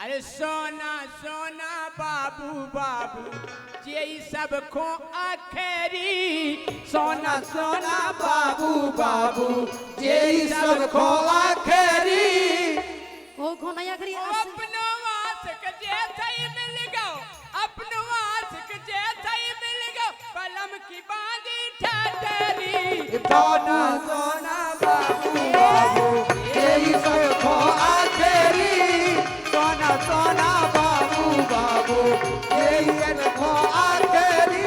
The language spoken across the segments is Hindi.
अरे सोना सोना बाबू बाबू ये सब खो आखिरी सोना सोना बाबू बाबू ये सब खो आखिरी ओ खोना आखिरी अपनो वासक जैसा ही मिल गयो अपनो वासक जैसा ही मिल गयो कलम की बांधी ठहरी सोना सोना बाबू बाबू ये सब खो आखिरी सोना सोना बाबू बाबू ये खो आखिरी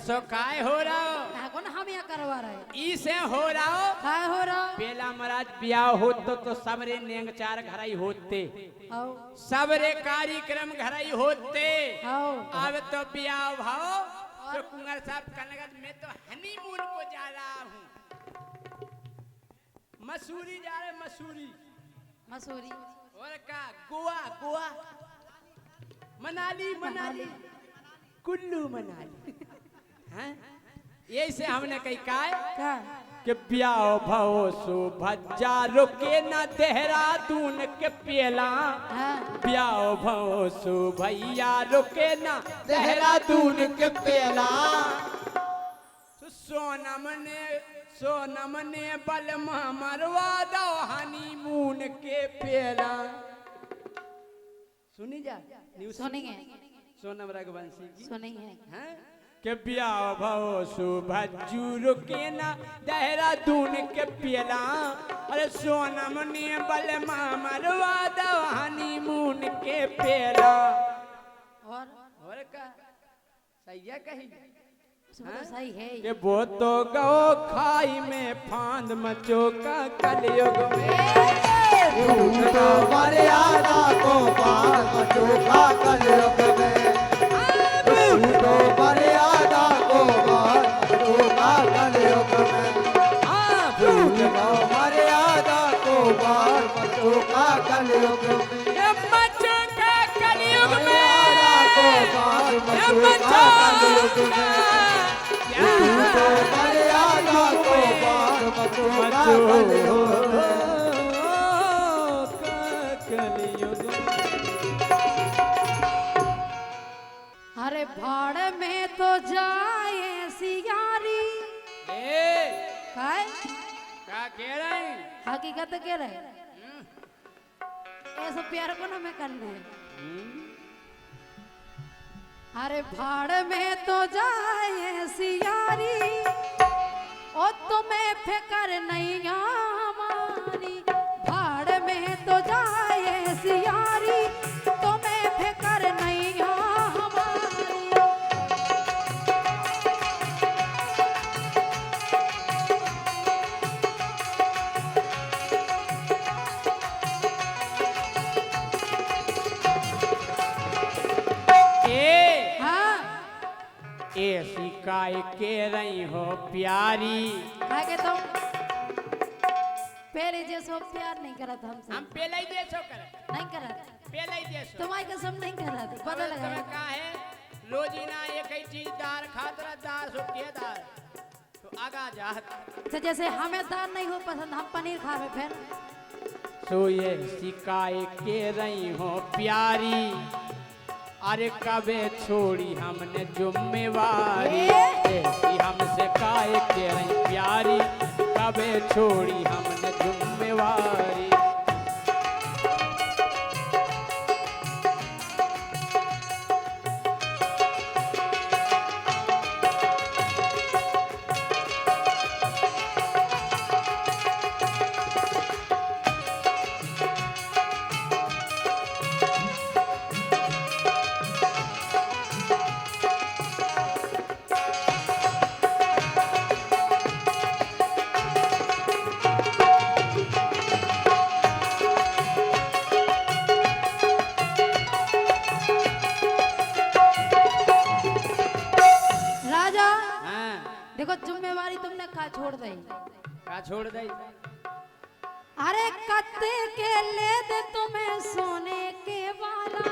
सो काय हो रहा हो कौन हम यहाँ करवा रहे इसे हो रहा हो काय हो रहा बेला महाराज ब्याह हो तो सबरे नेंग चार घराई होते सबरे कार्यक्रम घराई होते अब तो ब्याह भाव तो कुंवर साहब कनगत में तो हनीमून को जा रहा हूँ मसूरी जा रहे मसूरी मसूरी और का गोवा गोवा मनाली मनाली कुल्लू मनाली हैं यही से हमने कही का कि ब्याह भाव सो भज्जा रुके ना देहरादून के पेला ब्याह भाव सो भैया रुके ना देहरादून के पेला सोनम ने बलमा मरवा दो हनीमून के पेला सुनी जा सुनेंगे सोनम रघुवंशी जी सुनेंगे हैं के ब्याह भाव सुभज्जू रुके ना देहरादून के पेला अरे सोनम ने बलमा मरवा दो हनीमून के पेला और का सही है कही सही है ये वो तो गो खाई में फांद मचो का कलयुग में तो मर्यादा को पार मचो का कलयुग में तो मर्यादा को पार मचो का कलयुग में मर्यादा को पार मचो का कलयुग में मचो का कलयुग में मचो मर्यादा को पार मचो का कलयुग अरे भाड़ में तो जाए सियारी क्या कह रहे हैं हकीकत कह रहे ऐसा प्यार को ना मैं करने अरे भाड़ में तो जाए सियारी ओ तुम्हें फिकर नहीं हमारी भाड़ में तो जाए सियारी तुम्हें फिकर नहीं ऐसी काय के रही हो प्यारी आगे तो पहले जैसो प्यार नहीं करा था हमसे हम पहले ही जैसो कर नहीं करा पहले ही जैसो तुम्हारी कसम नहीं करा था पता लगा का है रोजीना एक ही चीज दार खातरा दार सो के दार तो आगा जात तो जैसे हमें दाल नहीं हो पसंद हम पनीर खावे फिर सो ये शिकाय के रही हो प्यारी अरे कबे छोड़ी हमने जिम्मेवारी ऐसी हमसे काय के रही प्यारी कबे छोड़ी हमने जिम्मेवारी देखो जिम्मेवारी तुमने का छोड़ दी का छोड़ दी अरे कत्ते के ले दे तुम्हें सोने के वाला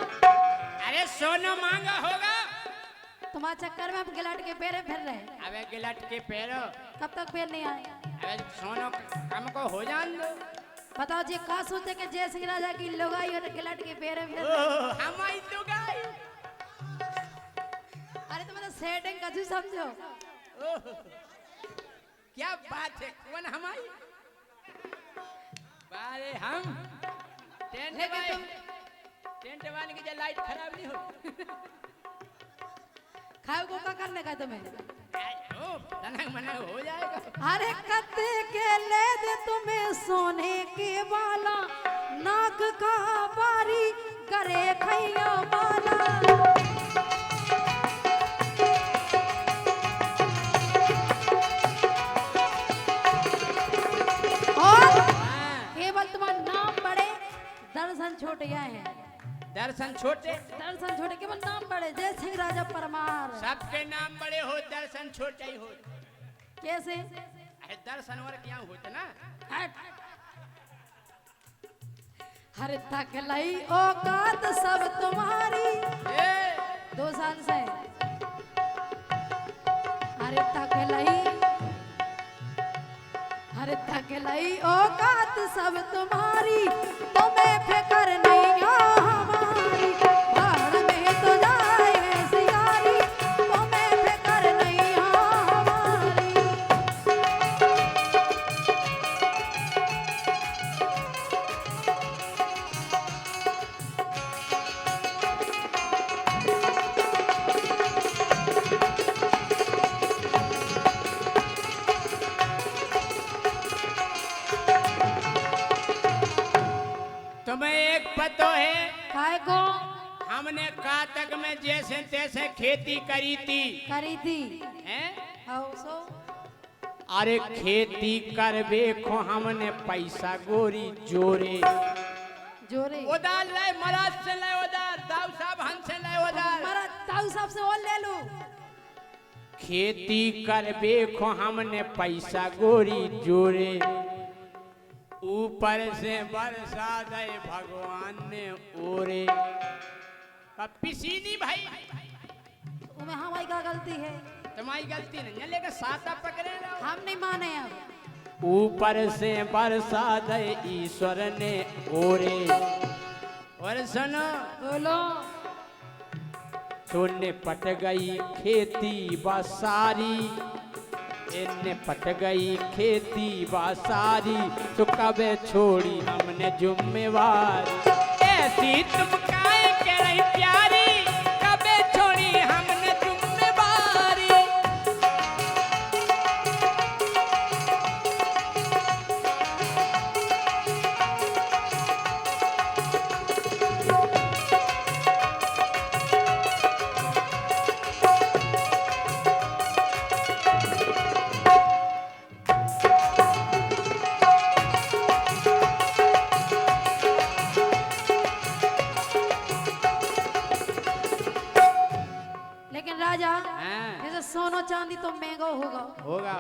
सोना मांगा होगा। तुम्हारे चक्कर में हम गिलाट के पैरे फिर रहे। अबे गिलट के पैरो, कब तक पैर नहीं आए? अबे सोनो हमको हो जान दो। बताओ जी का सोचे कि जय सिंह राजा की लुगाई और गिलाट के पैरे फिर रहे। ओह, हमारी लुगाई। अरे तुम तो सेटिंग कछु समझो। ओह, क्या बात है, कौन हमारी? बारे हम टेंट लेकिन वाले, तुम टेंट वाले की जो लाइट खराब नहीं हो। खाओ को क्या करने का तुम्हें? तनक मनक हो जाएगा। अरे कत्ते के ले दे तुम्हें सोने के वाला, नाक का बारी करे खैया वाला। और केवल तुम्हारा नाम बड़े, दर्शन छोटे आए हैं। दर्शन छोटे, दर्शन छोटे, केवल नाम बड़े। जय सिंह राजा परमार। सबके नाम बड़े हो, दर्शन छोटे ही हो। कैसे? अरे दर्शन और क्या होते ना। हट। हर तक लई औकात सब तुम्हारी। ए, 2 साल से हर तक लई, हर तक लई औकात सब तुम्हारी, तुम्हें फिक्र नहीं हमारी। बाढ़ में तो जाए सियारी, तुम्हें फिक्र नहीं हमारी। तुम्हें एक पतो है, काय को हमने कातक में जैसे तैसे खेती करी थी। करी थी? हैं? आओ सो। अरे खेती कर देखो हमने पैसा गोरी जोरे। जोरे उधार ले, महाराज से ले उधार, दाऊ साहब हम से ले उधार। हमारा ताऊ साहब से और ले लो। खेती कर देखो हमने पैसा गोरी जोरे, ऊपर से बरसा दे भगवान ने ओरे। अब पिसीनी भाई, तुम्हें हमारी क्या गलती है? तुम्हारी गलती नहीं है, लेकिन साता पकड़े ना। हम नहीं माने अब। ऊपर से बरसा दे ईश्वर ने ओरे। और सुनो, बोलो। सोने पट गई खेती बसारी, इन्ने पट गई खेती बसारी, तो कबे छोड़ी हमने जुम्मेवारी। ऐसी तुम काहे के रही प्यारी, कबे छोड़ी हमने जुम्मेवारी। लेकिन राजा, हाँ। जैसे सोनो चांदी तो महंगा होगा। होगा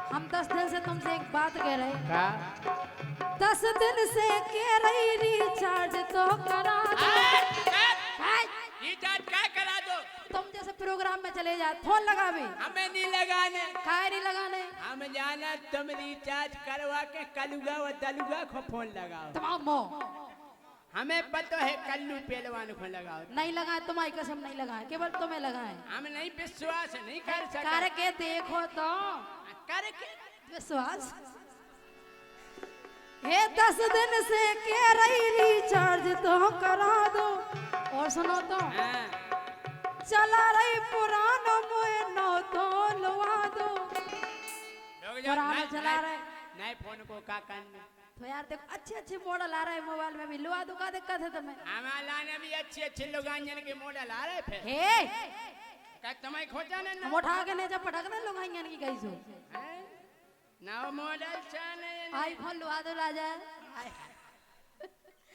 हम 10 दिन से तुमसे एक बात कह रहे हैं। का? 10 दिन से कह रही रिचार्ज तो करा दो। हाय, रिचार्ज क्या करा दो? तुम जैसे प्रोग्राम में चले जाए फोन लगा भी। हमें नहीं लगाने, काय नहीं लगाने? हम जाना तुम रिचार्ज करवा के कलुगा व दलुगा को फोन लगाओ। तुम्हारा मोह हमें पता है कल्लू पहलवान को लगाओ। नहीं लगाए, तुम्हारी कसम नहीं लगाए, केवल तुम्हें लगाए। हम नहीं विश्वास नहीं कर सकते। करके देखो तो। करके विश्वास हे 10 दिन से कह रही रिचार्ज तो करा दो। और सुनो तो, हाँ। चला रही पुराना मोए नो तो लुआ दो। लोग जो पुराना नए- चला नए- रहे। नए फोन को का करना? तो यार देखो अच्छे अच्छे मॉडल आ रहे हैं मोबाइल में भी, लुआ दो। का दिक्कत है तुम्हें? हमारे लाने भी अच्छे अच्छे लोग आंजन के मॉडल आ रहे फिर। हे क्या तुम्हें खोजा ना? हम उठा के ले जा पटकने लोग आएंगे की कैसे? नव मॉडल चाने आईफोन लुआ दो राजा।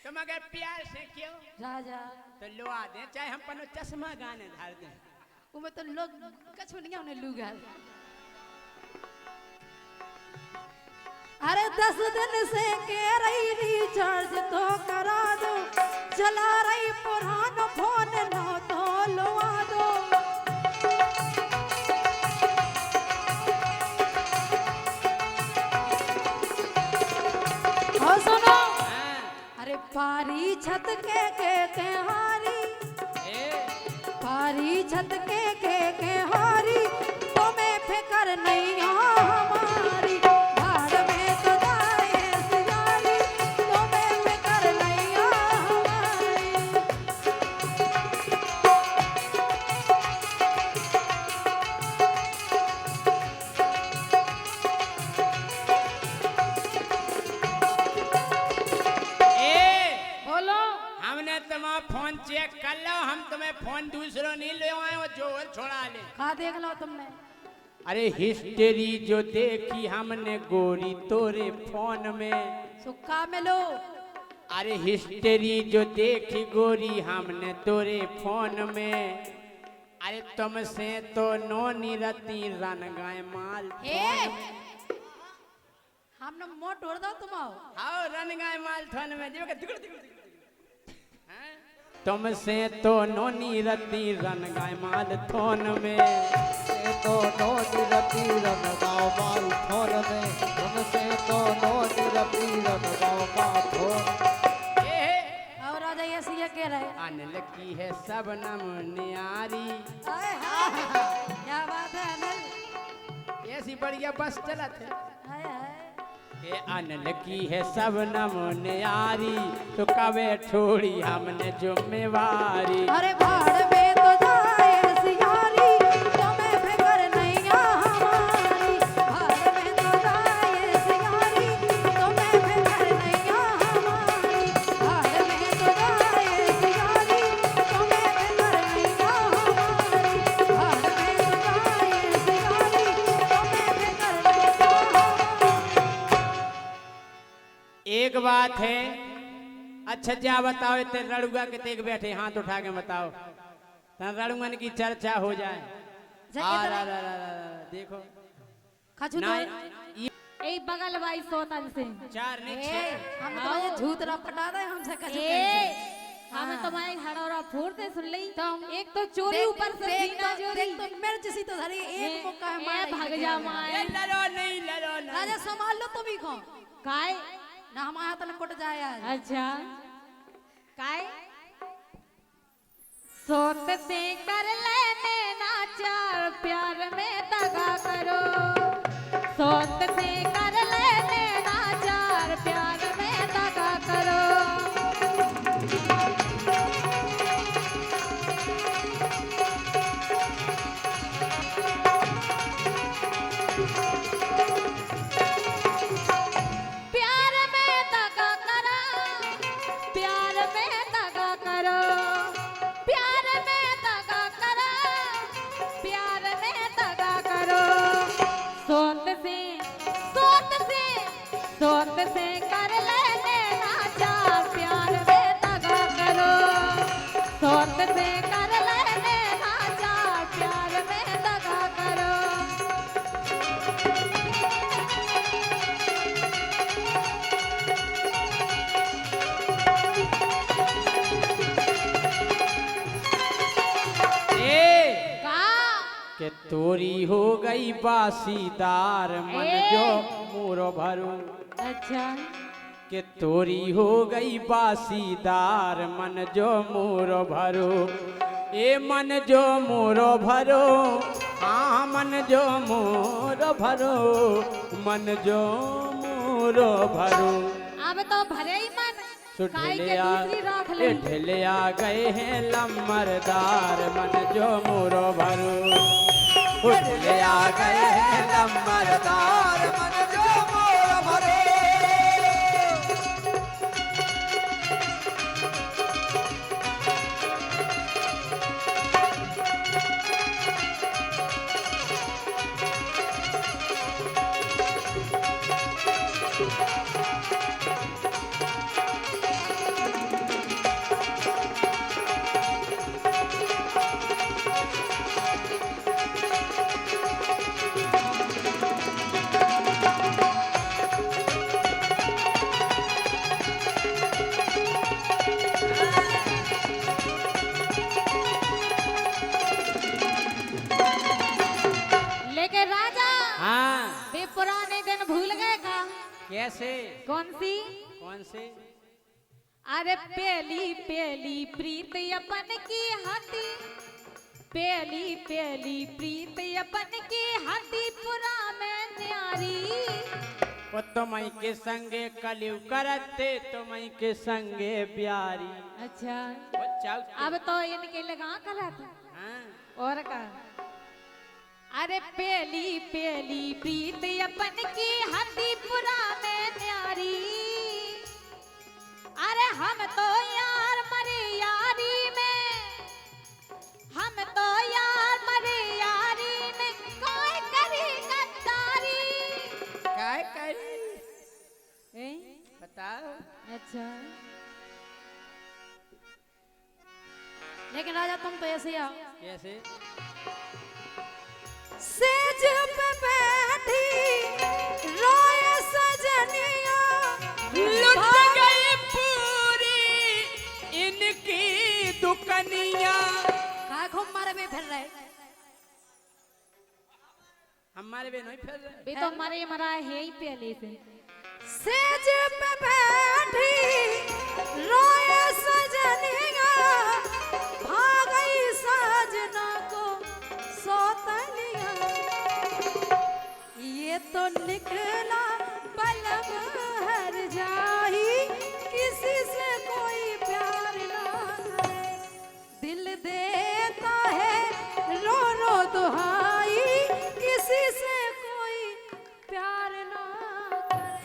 तुम अगर प्यार से क्यों राजा तो लुआ दे, चाहे हम पनो चश्मा गाने धार दे। उमे तो लोग कछु नहीं उन्हें लूगा। अरे 10 दिन से कह रही रिचार्ज तो करा दो, चला रही पुराना फोन नो पारी छत के हारी, पारी छत के हारी, तुम्हें फिकर नहीं हमारी, भाड़ में तो जाए सियारी, तुम्हें फिकर नहीं हमारी। बोलो हमने तुम्हारा फोन चेक कर लो, हम तुम्हें फोन दूसरों नहीं ले आए हो जो छोड़ा ले। कहा देख लो तुमने। अरे हिस्ट्री जो देखी हमने गोरी तोरे फोन में, सुक्का में लो। अरे हिस्ट्री जो देखी गोरी हमने तोरे फोन में, अरे तुमसे तो नोनी रती रन गए माल। हमने मोट तोड़ दो तुम आओ। आओ रन गए माल थन में जो तुमसे तो नोनी रती रन गए माल थोन में, तो नोनी रती रन गाँव माल थोन में, तुमसे तो नोनी रती रन गाँव माल थोन। और राजा ये सी कह रहे अनिल की है सबनम न्यारी। हाय हाय क्या बात है अनिल। ऐसी बढ़िया बस चला थे हाय हाय ये अनिल की है सबनम न्यारी, तो कबे छोड़ी हमने जिम्मेवारी। अरे भाड़ में तो जाए सियारी, तुम्हें फिकर नहीं हमारी, भाड़ में तो जाए सियारी, तुम्हें फिकर नहीं हमारी, भाड़ में तो जाए सियारी, तुम्हें फिकर नहीं हमारी, भाड़ में तो जाए सियारी, तुम्हें फिकर नहीं हमारी। एक बात है, अच्छा जा बताओ इतने रड़ुआ के तेग बैठे हाथ उठा के बताओ, रड़ुअन की चर्चा हो जाए। देखो खचू ना तो ए बगल भाई सोतन से चार ने ए, छह। हम तो ये झूठ ना पटा दे हमसे खचू ए कैसे। हमें हाँ। तुम्हारे हड़ौरा फोड़ते सुन ली। तुम एक तो चोरी देख- ऊपर से देख सीना तो- चोरी। देख तो मिर्च सी तो धरी एक मुक्का है मारा ही भाग लगे जा हुए। माए। ये लड़ो नहीं लड़ो नहीं। राजा संभाल लो तुम ही को काय ना हम आया तो कुट जाए आज। अच्छा काय सोत से कर लेने नाचार प्यार में दगा करो, सोत से कर लेने नाचार प्यार में दगा करो। प्यार में दगा करो, प्यार में दगा करो, प्यार में दगा करो, प्यार में दगा करो। सोत से सोत से सोत से कर लेने नाचार प्यार में दगा करो, सोत से कर लेने नाचार प्यार में दगा करो। ए का के तोरी हो गई बासीदार मन जो मोरो भरू, अच्छा के तोरी हो गई बासीदार मन जो मोरो भरो। ए मन जो मोरो भरो, हाँ मन जो मोरो भरो, मन जो मोरो भरो। अब तो भरे ही मन काय के दूसरी राख ले। ढले आ गए हैं लम्बरदार मन जो मोरो भरो, ढले आ गए हैं लम्बरदार मन जो मोरो भरो। लेकिन राजा हाँ वे पुराने दिन भूल गए का? कैसे? कौन सी? कौन से? अरे पहली पहली प्रीत अपन की हाथी, पहली पहली प्रीत अपन की हाथी पुरा में न्यारी। वो तुम्हारी के संगे कलियु करते, तुम्हारी के संगे प्यारी। अच्छा वो चाउ अब तो इनके लगा करा था हाँ। और का। अरे पहली पहली प्रीत अपन की हाथी पुरा में न्यारी। अरे हम तो यार मरे यारी में, हम तो यार मरे यारी में कोई करी गद्दारी। काय करी ए? बताओ। अच्छा लेकिन राजा तुम तो ऐसे ही आओ। कैसे? सेज पे बैठी रोए सजनिया, लुट गई पूरी इनकी दुकनिया। का घूम मारे में फिर रहे। हमारे भी नहीं फिर रहे। भी तो मरे मरा है ही पहले से। सेज पे बैठी रोए सजनिया, भागई साजना को सौतनिया। ये तो निकला बलम हर जाही, किसी से कोई प्यार ना करे। दिल देता है रो रो दुहाई, किसी से कोई प्यार ना करे।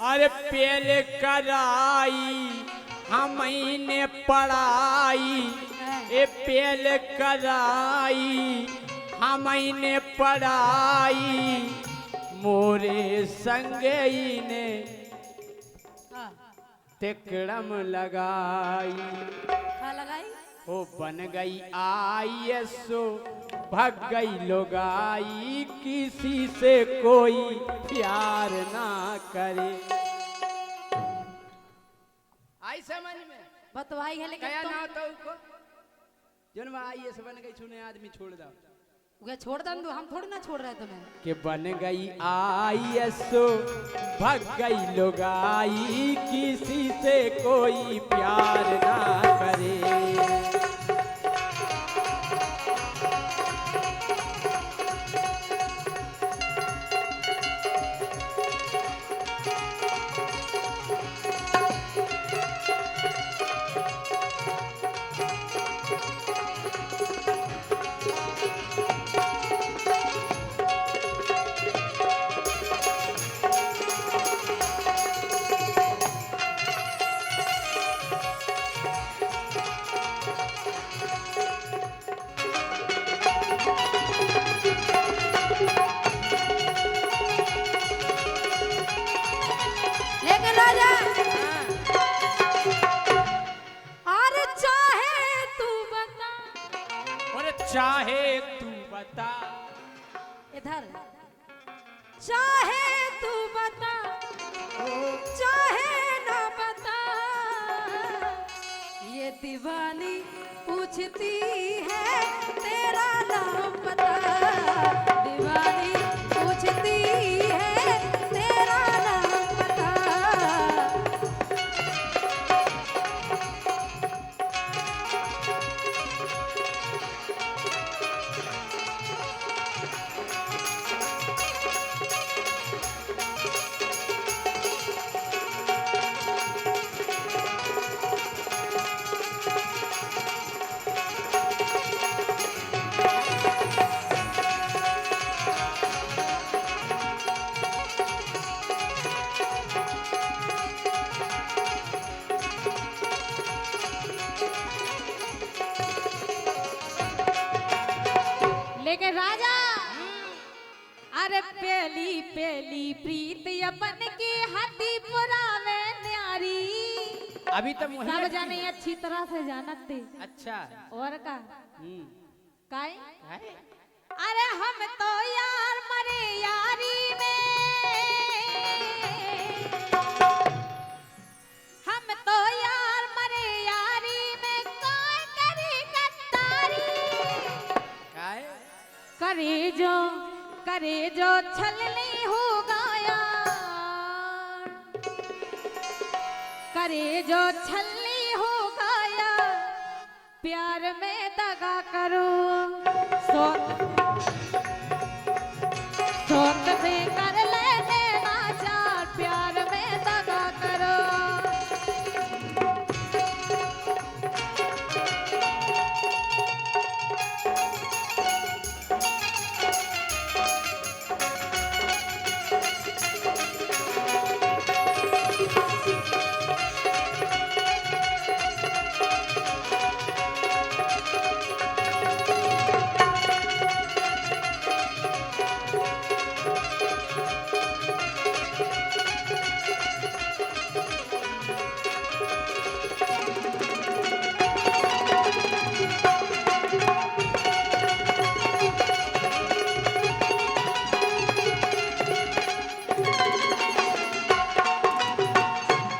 अरे पहले कराई हमने पढ़ाई, ए पहले कराई हमने पढ़ाई। मोरे संगे ने तिकड़म लगाई। का लगाई? ओ बन गई आई सो भग गई लोगाई, किसी से कोई प्यार ना करे। आई समझ में? बतवाई है लेकिन कया तुम ना होता उको जन्म आई से बन गई छूने आदमी छोड़ दो उसे छोड़ दो, हम थोड़ी ना छोड़ रहे तुम्हें। कि बन गई आई सो भग गई लोगाई, किसी से कोई प्यार ना करे। लेकिन राजा अरे चाहे तू बता, और चाहे तू बता, इधर चाहे तू बता, चाहे ना बता, ये दीवानी पूछती है तेरा नाम बता। दीवानी पूछती है तेरा नाम बता। लेकिन राजा अरे पहली पहली प्रीत अपन की हाथी पुरा में न्यारी। अभी तो मुझे सब जाने अच्छी तरह से जानत थे। अच्छा। और का हम्म। काई? है? अरे हम तो यार मरे यारी में, हम तो यार मरे यारी में कोई करी गद्दारी। काय? करे जो छलनी हो गया, करे जो छल्ली हो गया प्यार में दगा करो सोत से कर लेने नाचार प्यार में दगा करो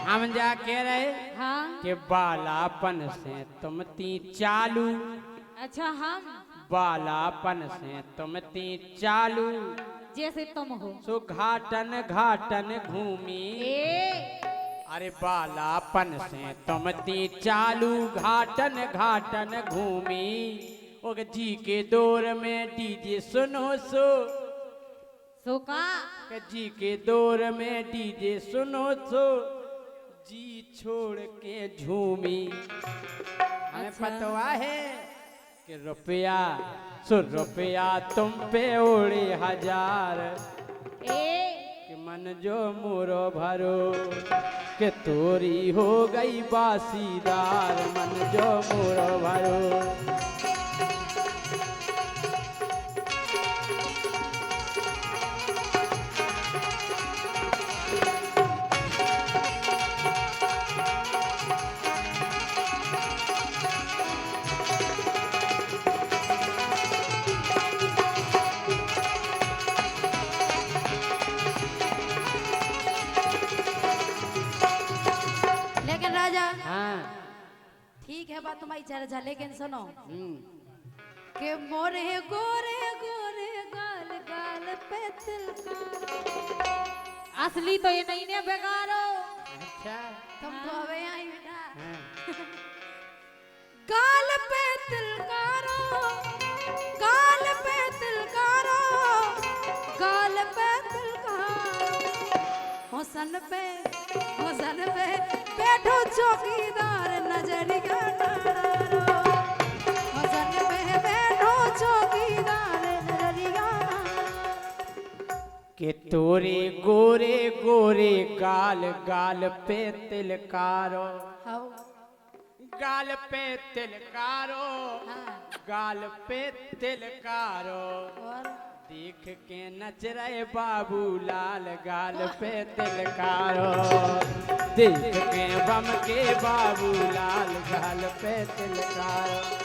हम जा कह रहे हाँ कि बालापन से तुम ती चालू, अच्छा हम बालापन से तुम ती चालू, जैसे तुम हो सो घाटन घाटन घूमी। ए अरे बालापन से तुम ती चालू, घाटन घाटन घूमी। ओ जी के दौर में डीजे सुनो सो, सुका के जी के दौर में डीजे सुनो सो, जी छोड़ के झूमी। हमें अच्छा। पता है कि रुपया सो रुपया तुम पे उड़े हजार, ए कि मन जो मोरो भरो कि तोरी हो गई बासीदार, मन जो मोरो भरो। लेकिन राजा हाँ ठीक है बात तुम्हारी चर्चा, लेकिन सुनो हम्म, कि मोरे गोरे गोरे गाल गाल पे तिल का। असली तो ये नहीं ने बेगारो अच्छा तुम तो हवे आई बेटा। हाँ। गाल पे तिलकारो, गाल पे तिलकारो, गाल पे तिलकारो, हुसन पे बैठो चौकीदार नजरिया डारो, हुसन पे बैठो चौकीदार नजरिया डारो। कि तोरे गोरे गोरे गाल गाल पे तिलकारो, हाओ गाल पे तिलकारो, हाँ गाल पे तिलकारो। और देख के नच रहे बाबू लाल, गाल पे तिलकारो। देख के बम के बाबू लाल, गाल पे तिलकारो।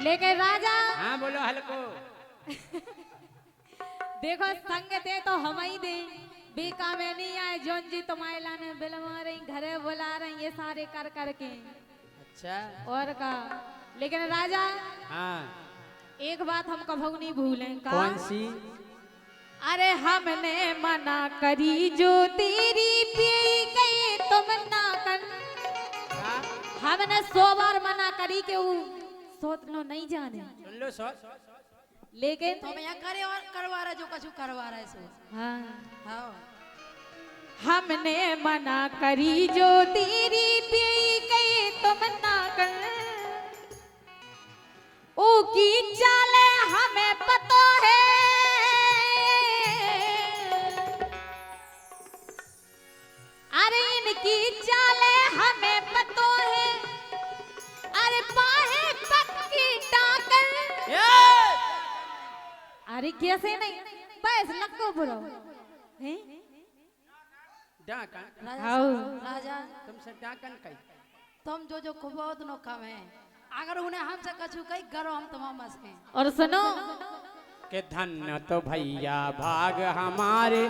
लेकिन राजा हाँ बोलो हल्को। देखो संग दे तो हम ही दे, बेका में नहीं आए जोन जी तुम्हारे लाने बिलवा रही, घरे बुला रही, ये सारे कर करके। अच्छा और का लेकिन राजा हाँ एक बात हम कभू नहीं भूलें का। कौन सी? अरे हमने मना करी जो तेरी पी गई तुम ना कर, हाँ? हमने 100 बार मना करी के वो सोच लो नहीं जाने, सुन लो सो। लेकिन तुम यहाँ करे और करवा रहे जो कछु करवा रहे सो। हाँ हाँ हमने मना करी जो तेरी पी गई तुम ना कर ओ की चाले हमें पता है अरे इनकी चाले हमें पता है अरे पाहे पक्की टाकर अरे कैसे नहीं बस लक्को बुरो हैं डाकन राजा तुमसे डाकन कही तुम जो बहुत नो कम है अगर उन्हें हमसे कछु कही करो हम तुम मस हैं और सुनो के धन्य तो भैया भाग हमारे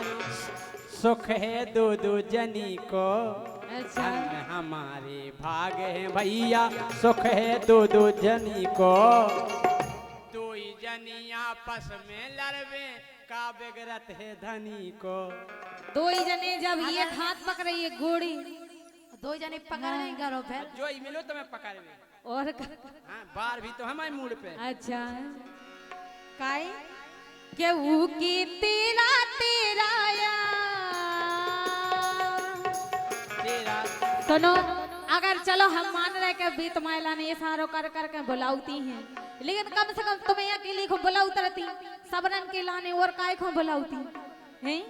सुख है दो दो जनी को अच्छा धन्य हमारे भाग है भैया सुख है दो दो जनी को दो ही जनी आपस में लड़वे का बेगरत है धनी को दो ही जने जब ये हाथ पकड़े ये घोड़ी दो जने पकड़ नहीं करो फिर जो ही मिलो तो मैं पकड़ में और हाँ बार भी तो हमारे मूड पे अच्छा काय के वो की तेरा तेरा तेरा सुनो अगर चलो हम मान रहे कि बीत मायला ने इशारों कर कर के बुलाती हैं लेकिन कम से कम तुम्हें अकेली को बुलाउत रहती सबरन के लाने और काय को बुलाती हैं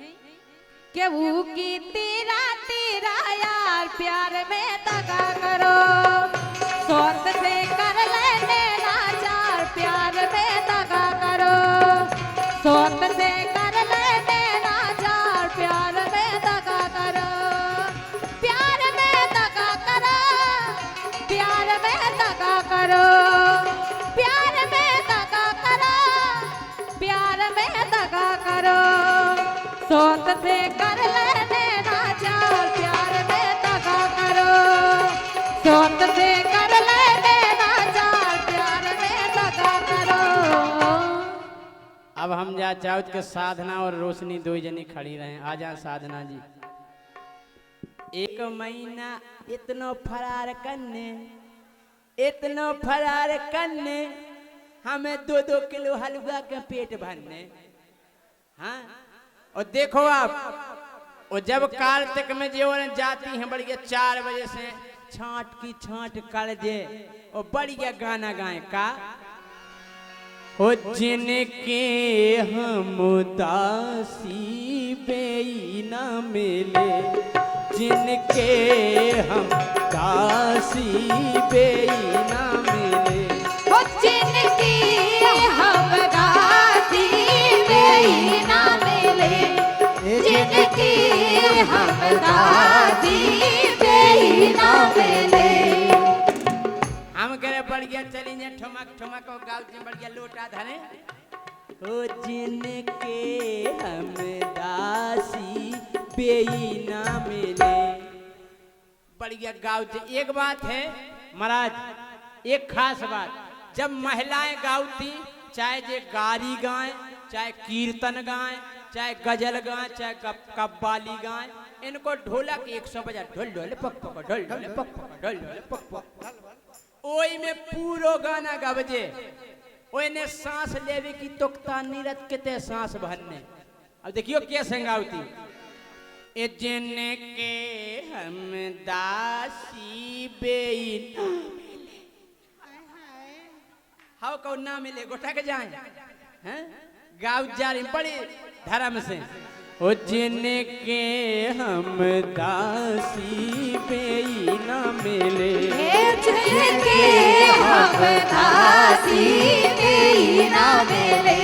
के वो की तेरा तेरा यार प्यार में दगा करो स्वार्थ से कर लेने नाचार प्यार में दगा करो स्वार्थ से कर लेने नाचार प्यार में दगा करो प्यार में दगा करो प्यार में दगा करो प्यार में दगा करो प्यार में दगा करो स्वार्थ से कर लेने नाचार प्यार में दगा करो स्वार्थ से कर लेने नाचार प्यार में दगा करो अब हम जा चाहत के साधना और रोशनी दो जनी खड़ी रहे आ जा साधना जी एक महीना इतनो फरार करने हमें 2-2 किलो हलवा के पेट भरने हाँ और देखो आप और जब कार्तिक में जेवर जाती हैं बढ़िया 4 बजे से छांट की छांट कर दे और बढ़िया गाना गाएं का हो जिनके हम दासी बेई न मिले जिनके हम दासी बेई न मिले हो जिनकी हम दासी बेई ना मिले जिनकी हम दासी बेई ना मिले हम करे बढ़िया चली जाए ठमक ठमक और गाँव में बढ़िया लोटा धरे हो जिनके हम दासी बेई ना मिले बढ़िया गाँव से एक बात है महाराज एक खास बात जब महिलाएं गावती चाहे जे गारी गाएं चाहे कीर्तन गाएं चाहे गजल गाएं चाहे कव्वाली गाएं इनको ढोलक 100 बजा ढोल ढोल पक पक ढोल ढोल पक पक ढोल ढोल पक पक ओई में पूरो गाना गबजे ओई ने सांस लेवे की तुकता नीरत किते सांस भरने अब देखियो कैसे गावती ए जिनके हम दासी बेई हाउ को ना मिले गोटा के जाए हैं गाँव जा रही बड़ी धर्म से ओ जिनके हम दासी बेई ना मिले जिनके हम दासी बेई ना मिले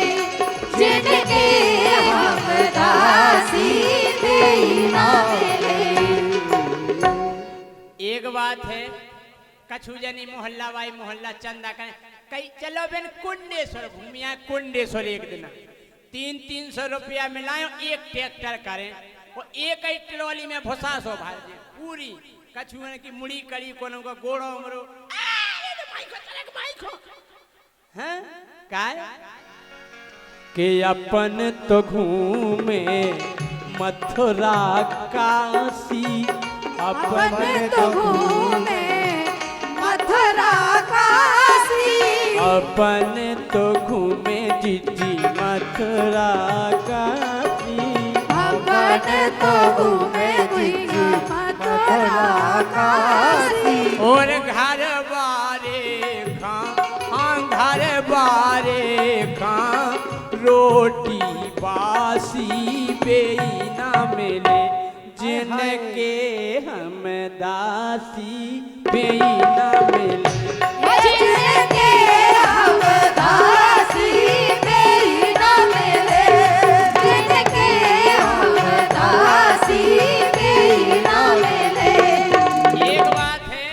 जिनके हम दासी बेई ना मिले एक बात है कछु जनी मोहल्ला वाई मोहल्ला चंदा करें कई चलो बेन कुंडेश्वर घूमिया कुंडेश्वर एक दिन 300 रुपया मिलायो एक ट्रैक्टर करें और एक ही ट्रॉली में भुसा सो भार दे पूरी कछु की मुड़ी करी कोनो को गोड़ो मरो हैं काय के अपन तो घूमे मथुरा काशी अपन तो घूमे मथुरा काशी अपन तो घूमे जीजी मथुरा काशी अपन तो घूमे जिया मथुरा काशी और घर बारे खां घर बारे खां रोटी बासी बेई ना मिले जिनके हम दासी बेई ना मिले जिनके हम दासी बेई ना मिले जिनके हम दासी बेई ना मिले। एक बात है,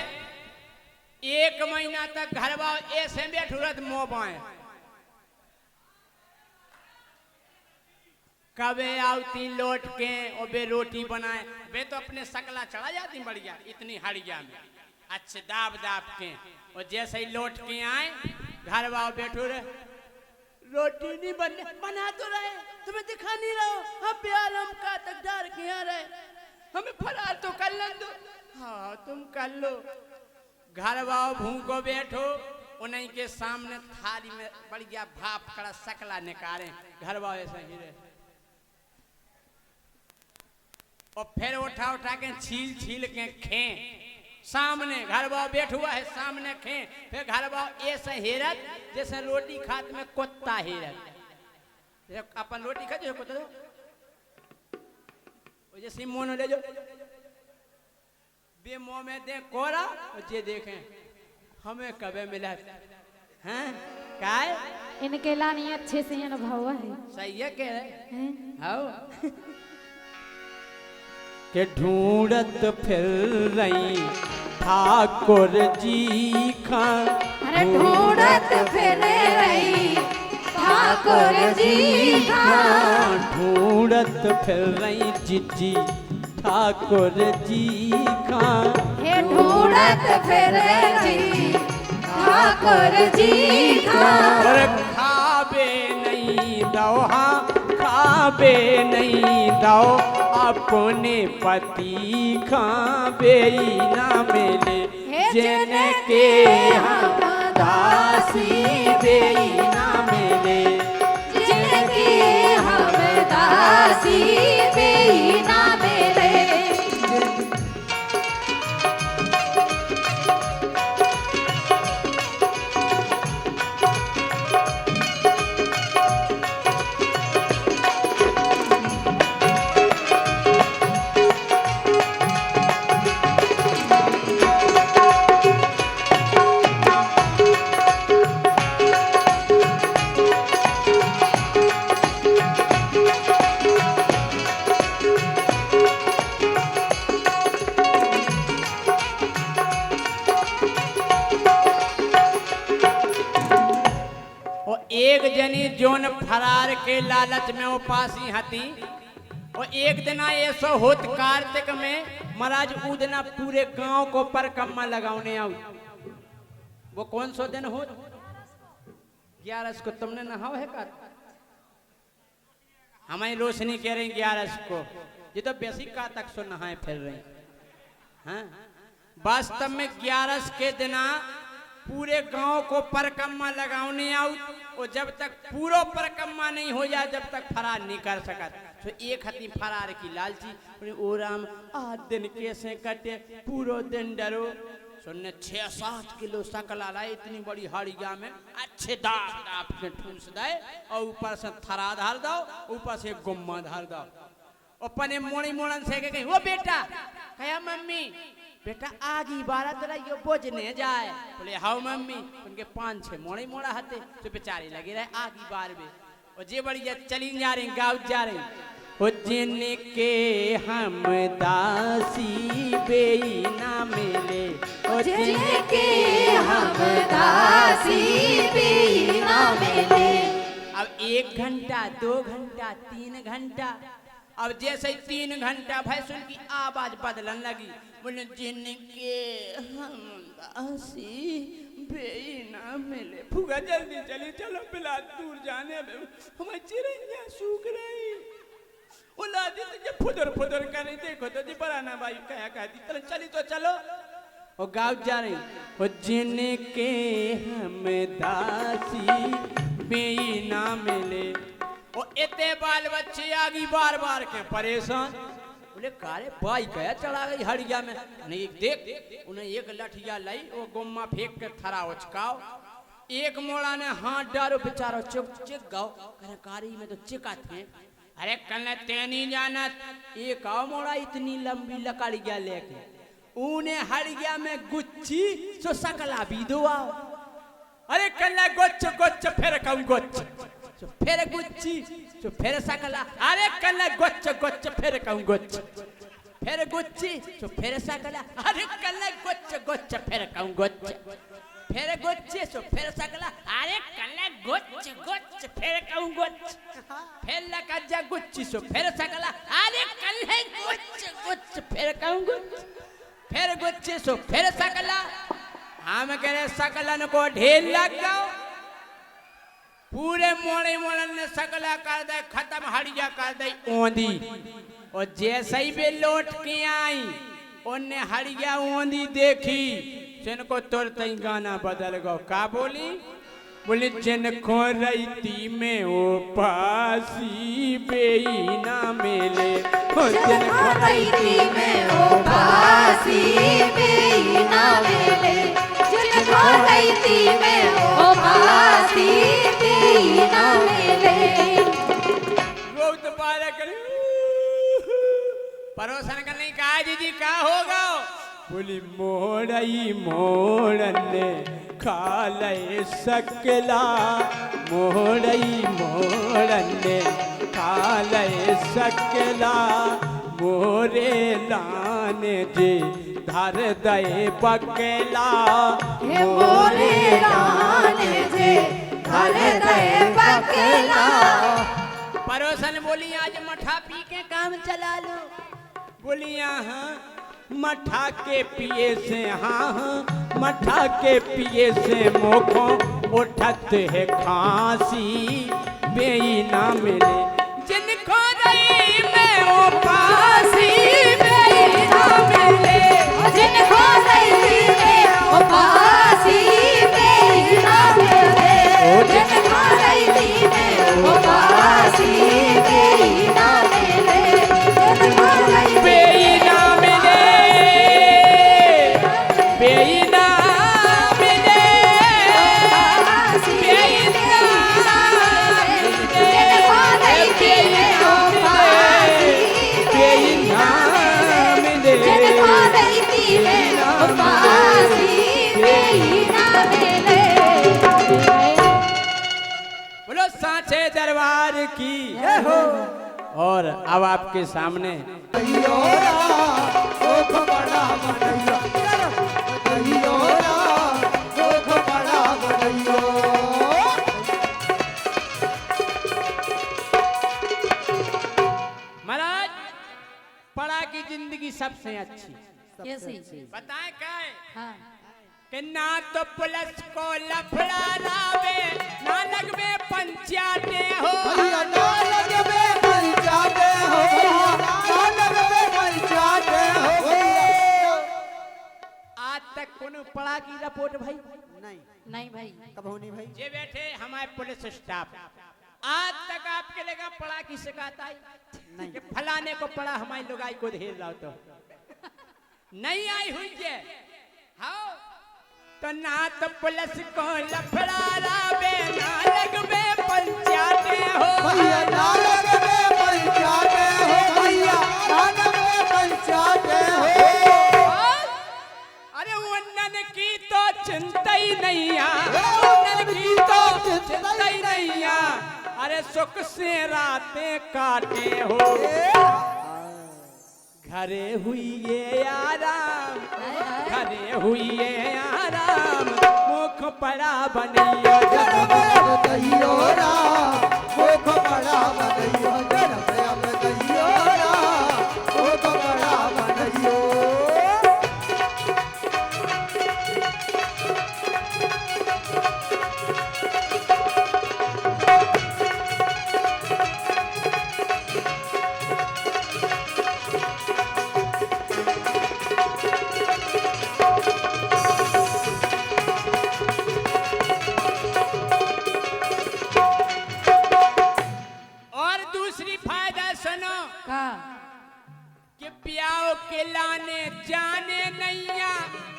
1 महीना तक घर बार ऐसे बैठुरत मोह पाए कबे आवती लौट के और बे रोटी बनाए वे तो अपने सकला चढ़ा जाती बढ़िया इतनी हड़िया में अच्छे दाब दाब के और जैसे ही लौट के आए घर बार बैठो रहे रोटी नहीं बना तो रहे तुम्हें दिखा नहीं रहा हम प्यार हम का तक डार के आ रहे हमें फरार तो कर लन दो। हाँ तुम कर लो। घर बाओ भूखो बैठो उन्हीं के सामने थाली में बढ़िया भाप कड़ा सकला निकाले घर बाओ ऐसा ही रहे और फिर उठा उठा के छील छील के खे सामने घर बाओ बैठ हुआ है सामने खे फिर घर बाओ ऐसे हेरत जैसे रोटी खात में कुत्ता हेरत अपन रोटी खा जो कुत्ता जैसे मोनो ले जो बे मुंह में दे कोरा और जे देखें हमें कबे मिला हैं काय इनके लानी अच्छे से अनुभव है। सही है कह रहे हैं? आओ के ढूंढत फिर रही ठाकुर जी खां अरे ढूंढत फिर रही ठाकुर जी का ढूंढत फिर रही जीजी ठाकुर जी खां हे ढूंढत फिर रही ठाकुर जी का और खाबे नहीं दो हाँ खाबे नहीं दो अपने पति खाबे ना मिले जिनके हम दासी बेई ना मिले जिनके हम दासी बेई ना मिले। एक जनी जोन फरार के लालच में उपासी हती और एक दिन ऐसा होत कार्तिक में महाराज उदना पूरे गांव को परकम्मा लगाने आऊ वो कौन सो दिन हो 11 को तुमने नहाओ है का हमारी रोशनी कह रही 11 को ये तो बेसी का तक सो नहाए फिर रहे हैं। वास्तव में 11 के दिना पूरे गांव को परकम्मा लगाने आऊ और जब तक पूरा परकम्मा नहीं हो जाए जब तक फरार नहीं कर सका तो एक हती फरार की लालची ओ राम 8 दिन कैसे कटे पूरा दिन डरो सुनने 6-7 किलो सकला लाए इतनी बड़ी हड़िया में अच्छे दाब दाब के ठूस दे और ऊपर से थरा धार दो ऊपर से गुम्मा धार दो और पने मोड़ी मोड़न से कहीं वो बेटा कहा मम्मी बेटा आगी बारह तरह यो बोझने जाए बोले हाउ मम्मी उनके 5-6 मोड़े मोड़ा हते तो बेचारे लगे रहे आगी बार में और जे बढ़िया चली जा रहे गाँव जा रहे हो जिनके हम दासी बेई ना मिले और जिनके हम दासी बेई ना मिले। अब 1 घंटा 2 घंटा 3 घंटा अब जैसे ही 3 घंटा भैंसुन की आवाज बदलन लगी बोले जिनके हम दासी बेई ना मिले फुगा जल्दी चली चलो बिला दूर जाने में हमारी चिड़िया सूख रही उलादी तो जब फुदर फुदर कर रही देखो तो जी बराना भाई क्या कहती चलो चली तो चलो और गाँव जा रही और जिनके हम दासी बेई ना मिले और इतने बाल बच्चे आगी बार बार के परेशान बोले कारे बाई गया चढ़ा गई हड़िया में। नहीं देख उन्हें एक लठिया लाई वो गुम्मा फेंक के थरा उचकाओ। एक मोड़ा ने हाथ डालो बेचारा चिक गाओ। अरे कारी में तो चिका थे। अरे कल तेनी जाना एक आओ मोड़ा इतनी लंबी लकड़ी गया लेके ऊने हड़िया में गुच्ची सो सकला भी दो आओ। अरे कल गोच गोच फिर कहूँ गोच सो फिर गुच्ची सो फिर सकला। अरे कल गोच गोच फिर कहूँ गोच फिर गुच्ची सो फिर सकला। अरे कल गोच गोच फिर कहूँ गोच फिर गुच्ची सो फिर सकला। अरे कल गोच गोच फिर कहूँ गोच फिर लका गुच्ची सो फिर सकला। अरे कल गोच गोच फिर कहूँ गोच फिर गुच्ची सो फिर सकला। हम कह सकलन को ढेर लग गयो। पूरे मोड़े मोड़न ने सकला कर दे खत्म हड़िया कर दे ओंधी। और जैसे ही वे लौट के आई उनने हड़िया ओंधी देखी जिनको तुरंत ही गाना बदल गो। का बोली बोले जिनको रैती में ओ पासी बेई ना मिले जिनको रैती में ओ पासी बेई ना मिले जिनको रैती में ओ पासी बेई ना मिले। बहुत बार करे परोसन करने कहा जी क्या होगा। बोली मोड़ई मोड़न खा ले सकला मोड़ई मोड़न खा ले सकला मोरे लाने जे धर दे बकला मोरे लाने जे धर दे बकला। परोसन बोली आज मठा पी के काम चला लो। बोली हाँ मठा के पिए से हाँ मठा के पिए से मोखो उठत है खांसी बेई ना मिले जिनको रही में ओ पासी बेई ना मिले जिनको रैती में ओ पासी बेई ना मिले जिनको रैती में ओ पासी बेई ना मिले जिनको रैती बेई ना मिले बेई ना मिले बेई ना बेई ना मिले जिनको रैती में ओ पासी बेई ना मिले। बोलो सांचे दरबार की और अब आपके सामने महाराज पड़ा की जिंदगी सबसे अच्छी कैसी बताए क्या है हाँ कि ना तो पुलिस को लफड़ा लावे ना लगवे पंचायते हो आज तक कोनो पड़ा की रिपोर्ट भाई नहीं भाई कबहू नहीं भाई। ये बैठे हमारे पुलिस स्टाफ आज तक आपके लगा पड़ा की शिकायत आई नहीं कि फलाने को पड़ा हमारी लुगाई को घेर लाओ तो नहीं आई हुई है। हाँ तो ना तो पुलिस को लफड़ा लावे ना लगवे पंचायते हो अरे वन्नन की तो चिंता ही नहीं वन्नन की तो चिंता ही नहीं अरे सुख से रातें काटे हो घरे हुई ये आराम घरे हुई ये आराम मुख पड़ा बनैया कि प्याओ के लाने जाने नैया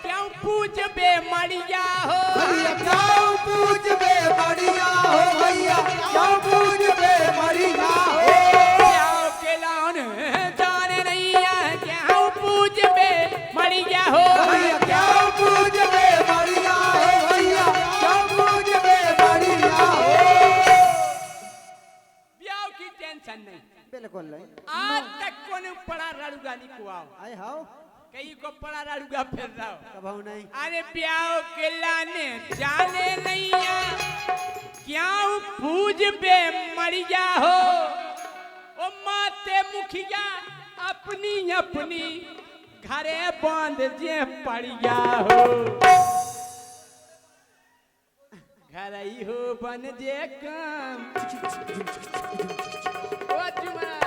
क्यों पूजबे मरिया हो भैया क्यों पूजबे मरिया हो भैया क्यों पूजबे मरिया हो प्याओ के लाने जाने नैया क्यों पूजबे मरिया हो भैया क्यों पूजबे मरिया हो भैया क्यों पूजबे मरिया हो प्याओ की टेंशन नहीं बिल्कुल नहीं आज तक कोने पड़ा राड़ूगा नहीं कुआओ आए हाओ कहीं को पड़ा राड़ूगा फिर रहा कभाऊ नहीं अरे प्याओ के लाने जाने नैया क्यों पूजबे मरिया हो ओ माते मुखिया अपनी अपनी घरे बांध जे पड़िया हो घर ही हो बन जे काम ओ जुमरा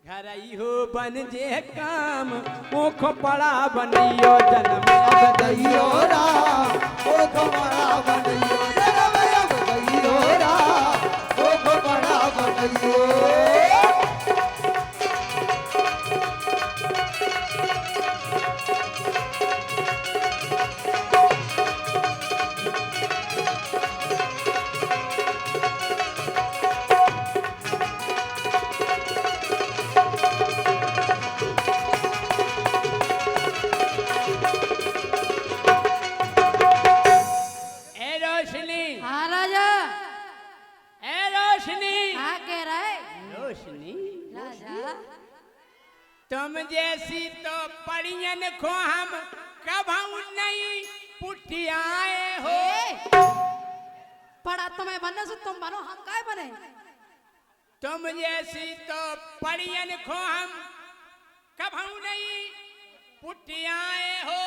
घर ही हो बन जे काम मुख पड़ा बनइयो जन्म अब दैयो राम ओ बड़ा बनइयो जन्म अब दैयो राम ओ बड़ा बनइयो ए रोशनी हाँ राजा ए रोशनी हाँ कह रहा है रोशनी राजा तुम जैसी तो परियन को हम कभू नहीं पुटियाए हो पढ़ा तुम्हें बनने से तुम बनो हम काय बने तुम जैसी तो परियन को हम कभू नहीं पुटियाए हो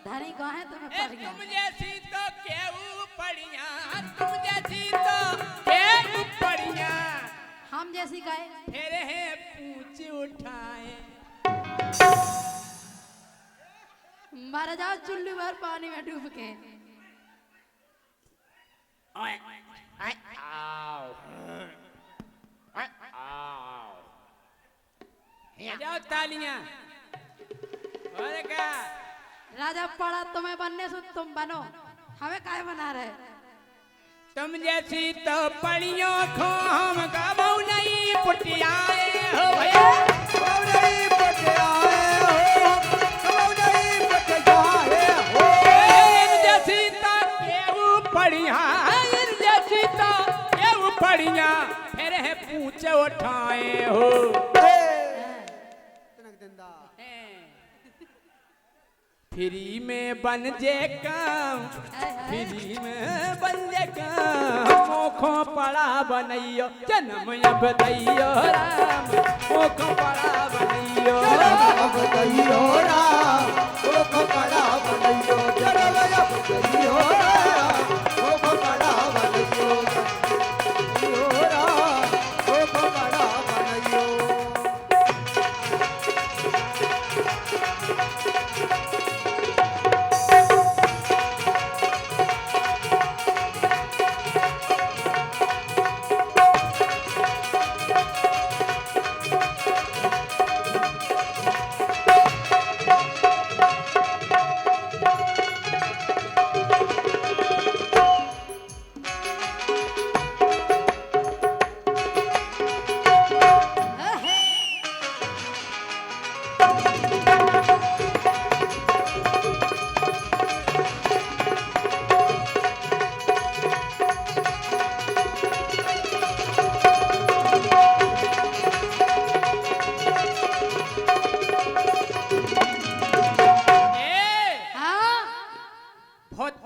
धनी कहाँ है तुम्हें ए पढ़ गया तुम जैसी तो केहू पड़िया तुम जैसी तो केहू पड़िया हम जैसी गाय फिर है पूछ उठाए मर जाओ चुल्लू भर पानी में डूब के ओए ओए आओ ओए आओ बजाओ तालियां और क्या राजा पढ़ा तुम्हें बनने से तुम बनो हमें काय बना रहे तुम जैसी तो पड़ियों को हम कबू नहीं पुटियाए हो भैया कभाऊ नहीं पटियाए हो कभाऊ नहीं पटियाए हो इन जैसी तो केहू पड़िया इन जैसी तो केहू पड़िया फिर है पूछ उठाए हो तनक दिंदा फ्री में बन जे काम फ्री में बन जे काम मोखो पड़ा बनइयो जन्म अब दैयो राम मोखो पड़ा बनइयो अब दैयो राम ओ बड़ा बनइयो जन्म अब दैयो राम ओ बड़ा बनइयो दैयो राम ओ बड़ा बनइयो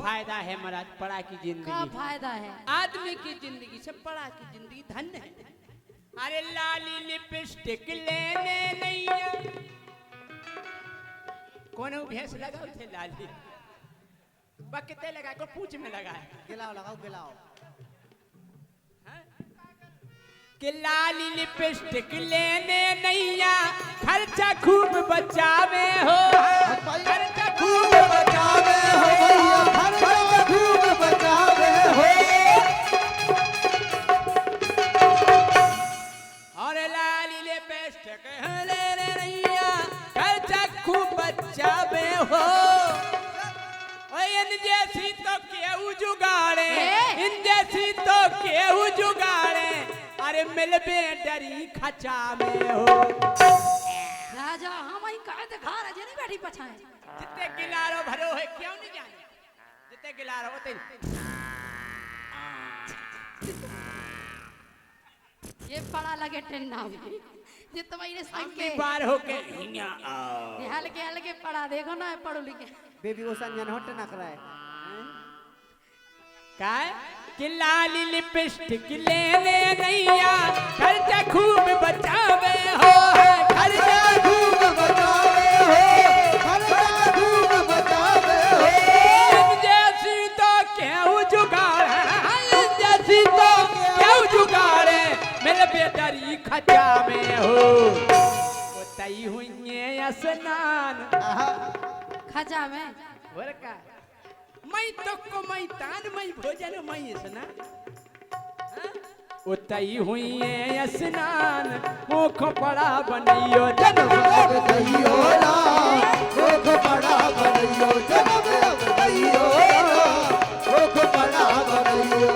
फायदा है महाराज पड़ा की का जिंदगी फायदा है आदमी की जिंदगी से पड़ा की जिंदगी धन्य है। अरे लाली लिपस्टिक लेने नहीं कोनो भैंस लगाओ थे लाली बकते लगा को पूछ में लगा है गिलाओ लगाओ गिलाओ कि लाली लिपस्टिक लेने नैया खर्चा खूब बचावे हो खर्चा खूब बचावे हो भैया खर्चा खूब बचावे हो और लाली लिपस्टिक ले अरे मिलबे डरी खचा में हो। राजा हम ही कहे थे घर जे नहीं बैठी पछाए जितने गिलारो भरो है क्यों नहीं जाने, जितने गिलारो होते ये पड़ा लगे टेन्ना में जे तुम्हारे संग के बार होके हिया आओ। ये हल्के पड़ा देखो ना पढ़ो लिखे बेबी वो संजन होट ना कराए काय कि लाली लिपस्टिक लेने नैया खर्चा खूब बचावे हो, खर्चा खूब बचावे हो, खर्चा खूब बचावे हो। जैसी तो क्यों जुगाड़ है, जैसी तो क्यों जुगाड़ है, मेरे बेदरी खचा में हो। तई हुई स्नान खजा में और का मैं तो को मैं तान मैं भोजन मैं स्नान उतई हुई स्नान मुख पड़ा बनियो जन्म अब दइयो रा मुख पड़ा बनइयो, जन्म अब दइयो रा मुख पड़ा बनइयो।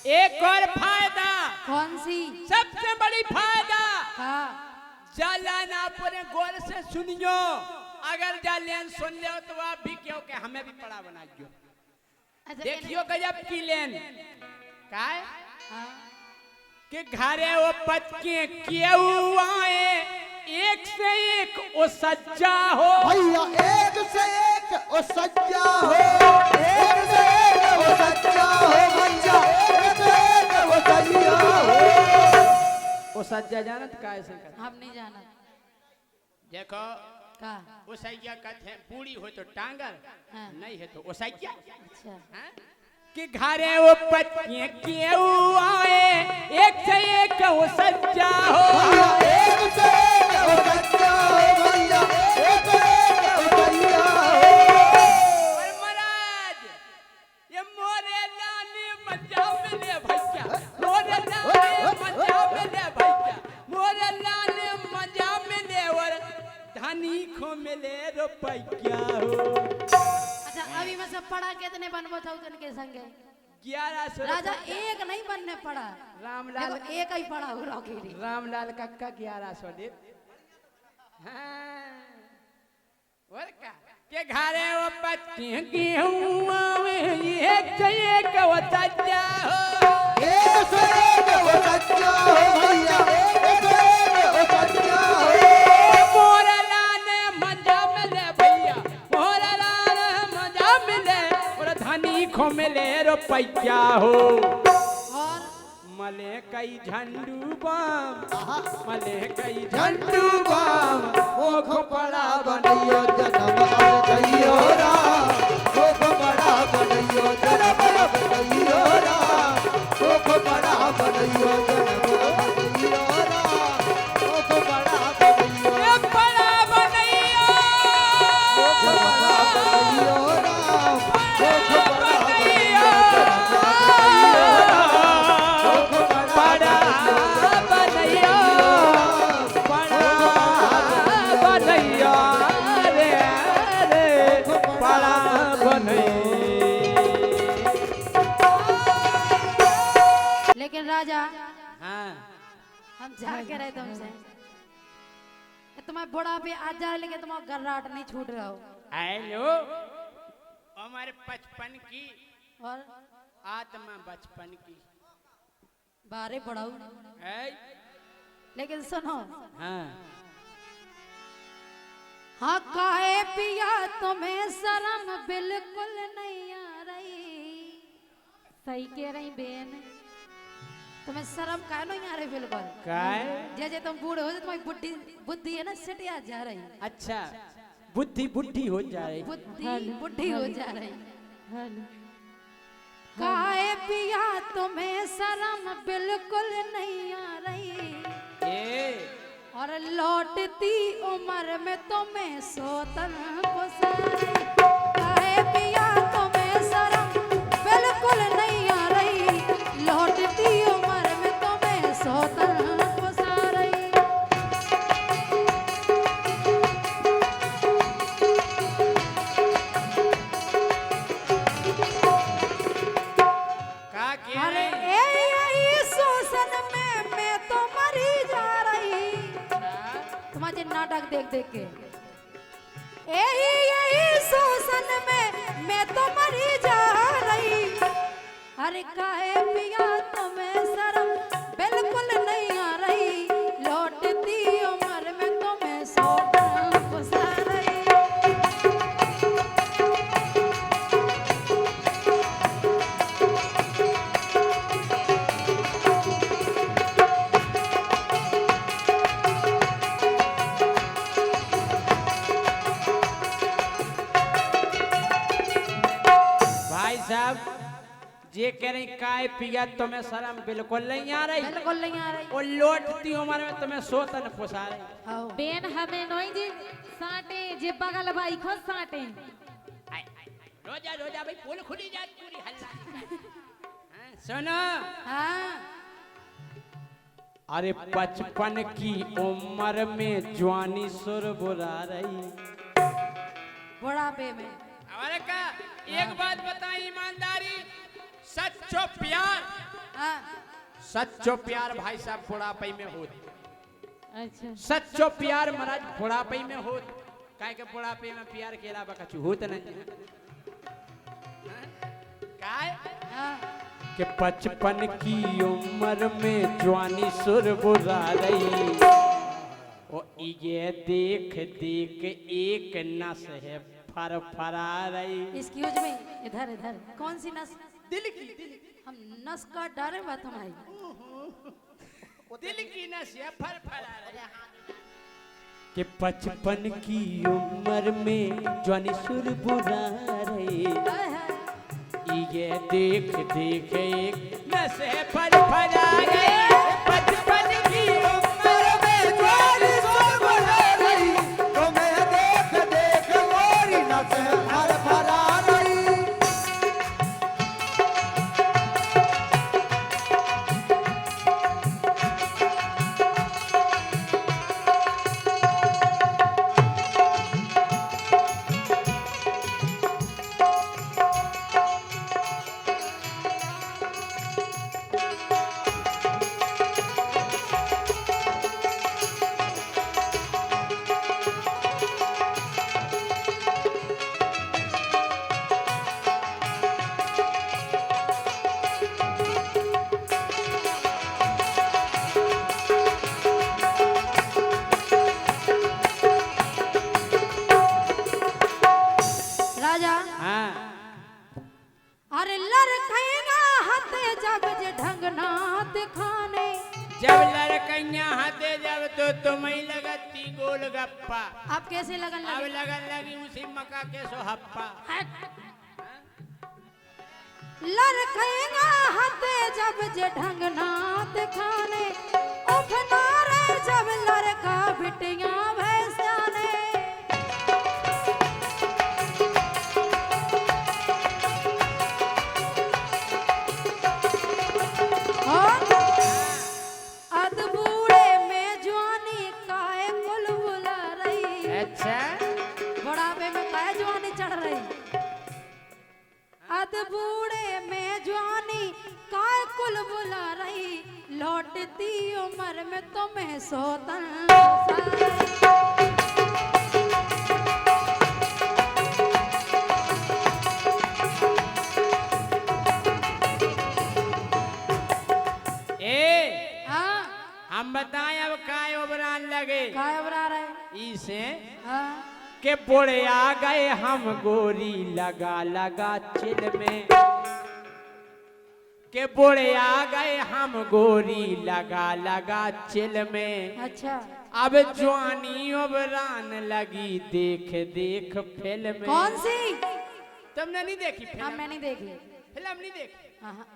एक और फायदा, कौन सी सबसे बड़ी फायदा, हाँ जालन अपने गौर से सुनियो। अगर जालन सुन लो तो आप भी क्यों के हमें भी पड़ा बनाइयो। अच्छा देखियो गजब की लेन काय हाँ कि घरे वो पचके क्यों आए एक से एक वो सच्चा हो। भैया एक से एक ओ सच्चा हो, एक से एक ओ सच्चा हो भैया, एक से एक ओ सच्चा हो। वो सच्चा जानत काय से कर हम नहीं जाना देखो का वो सैया कहते हैं पूरी हो तो टांगल हाँ। नहीं है तो वो सैया अच्छा हाँ? कि घरे वो पचके क्यों आए एक से एक वो सच्चा हो। भैया एक से एक ओ सच्चा हो भैया, एक से एक ओ सच्चा हो। और महाराज ये मोरे लाने मजा मिले भैया, मोरे लाने मजा मिले भैया, मोरे लाने मजा मिले और धनी को मिले रुपया हो। अच्छा अभी मैं सब पढ़ा कितने बनबो था उनके संगे 1100 राजा एक नहीं बनने पड़ा रामलाल देखो एक ही पड़ा हो रॉकेरी रामलाल कक्का 1100 दे हाँ और का के घरे वो पत्ती गेहूं आवे एक से एक वो सच्चा हो। एक से एक ओ सच्चा हो भैया, एक से एक ओ सच्चा हो। मोरे लाने मजा मिले भैया, मोरे लाने मजा मिले और धनी को मिले रुपया हो। और मले कई झंडू बाम, मले कई झंडू बाम, ओख पड़ा बनइयो जन्म अब दइयो रा मुख पड़ा बनइयो, जन्म अब दइयो रा मुख पड़ा बनइयो, जन्म अब दइयो रा मुख पड़ा बनइयो, ये पड़ा बनैया, मुख पड़ा बनइयो रा मुख पड़ा बनइयो, मुख पड़ा बनैया, पड़ा बनैया रे रे पड़ा बनैया। लेकिन राजा हाँ हम जाके रहे तुमसे तुम्हारे बुढ़ा पे आ जाए लेकिन तुम्हारा गर्राट नहीं छूट रहा हो हेलो हमारे बचपन की और आत्मा बचपन की बारे बढ़ाऊ है। लेकिन सुनो हाँ हाँ काहे पिया तुम्हें शर्म बिल्कुल नहीं आ रही सही कह रही बेन तुम्हें शर्म काहे नहीं आ रही बिल्कुल काय जैसे तुम बूढ़े हो जाए तुम्हारी बुद्धि बुद्धि है ना सिटिया जा रही अच्छा बुद्धि बुद्धि हो जाए बुद्धि बुद्धि हो जा रही काहे पिया तुम्हें शर्म बिल्कुल नहीं आ रही ए और लौटती उम्र में तुम्हें सोतन पुसारी काहे पिया तुम्हें शर्म बिल्कुल नहीं आ रही लौटती उम्र में तुम्हें सोतन पुसारी का क्या अरे रे? यही शोषण में मैं तो मरी जा रही तुम्हारे नाटक देख देख के यही शोषण में मैं तो मरी जा रही अरे काहे पिया तुम्हें शर्म बिल्कुल नहीं आ रही लौटती उम्र में तुम्हें सोना पुसा रही भाई साहब जे कह रही काय पिया तुम्हें शर्म बिल्कुल नहीं आ रही बिल्कुल नहीं आ रही और लौटती उम्र में तुम्हें सोतन पुसा रही आओ बेन हमें नोई जी साटे जे बगल भाई खो साटे रोजा रोजा भाई पोल खुली जात पूरी हल्ला हाँ, सुनो हाँ अरे 55 की उम्र में जवानी सुर बुरा रही बुढ़ापे में अरे का एक बात बताई ईमानदारी सच्चो प्यार हाँ सच्चो प्यार भाई साहब बुढ़ापे में होत अच्छा सच्चो प्यार महाराज बुढ़ापे में होत काहे के बुढ़ापे में प्यार के अलावा कुछ होत नहीं काय हाँ कि 55 की उम्र में जवानी सुर बुरा रही ओ ये देख देख एक नस है फरफरा रही एक्सक्यूज मी इधर इधर कौन सी नस दिल की हम नस का डरे बा तुम्हारी दिल की नस है फरफरा रही कि 55 की उम्र में जवानी सुर बुरा रही हाय हाय ये देख देख एक नस है फरफरा रही 55 की उम्र में जवानी सुर बुरा रही तुम्हें देख देख मोरी नस फरफरा रही राजा हाँ अरे लड़कैया हते जब जे ढंग ना दिखाने जब लड़कैया हते जब तो तुम्हें लगती गोल गप्पा आप कैसे लगन अब लगे लगन लगी उसी मका के सोहप्पा लड़कैया हते जब जे ढंग ना दिखाने उफना रे जब लड़का बिटिया भैंसाने अद बूढ़े में जवानी काहे कुल बुला रही अच्छा बुढ़ापे में काहे जवानी चढ़ रही अद बूढ़े में जवानी काहे कुल बुला रही लौटती उम्र में तुम्हें सोतन ए हाँ हम बताएं अब काय उबरान लगे काहे बुला रहे इसे हाँ के बुढ़े आ गए हम गोरी लगा लगा चिल में के बुढ़े आ गए हम गोरी लगा लगा चिल में अच्छा अब जवानी उबरान लगी देख देख फिल्म में कौन सी तुमने नहीं देखी हाँ फिल्म मैंने देखी फिल्म नहीं देखी हाँ हाँ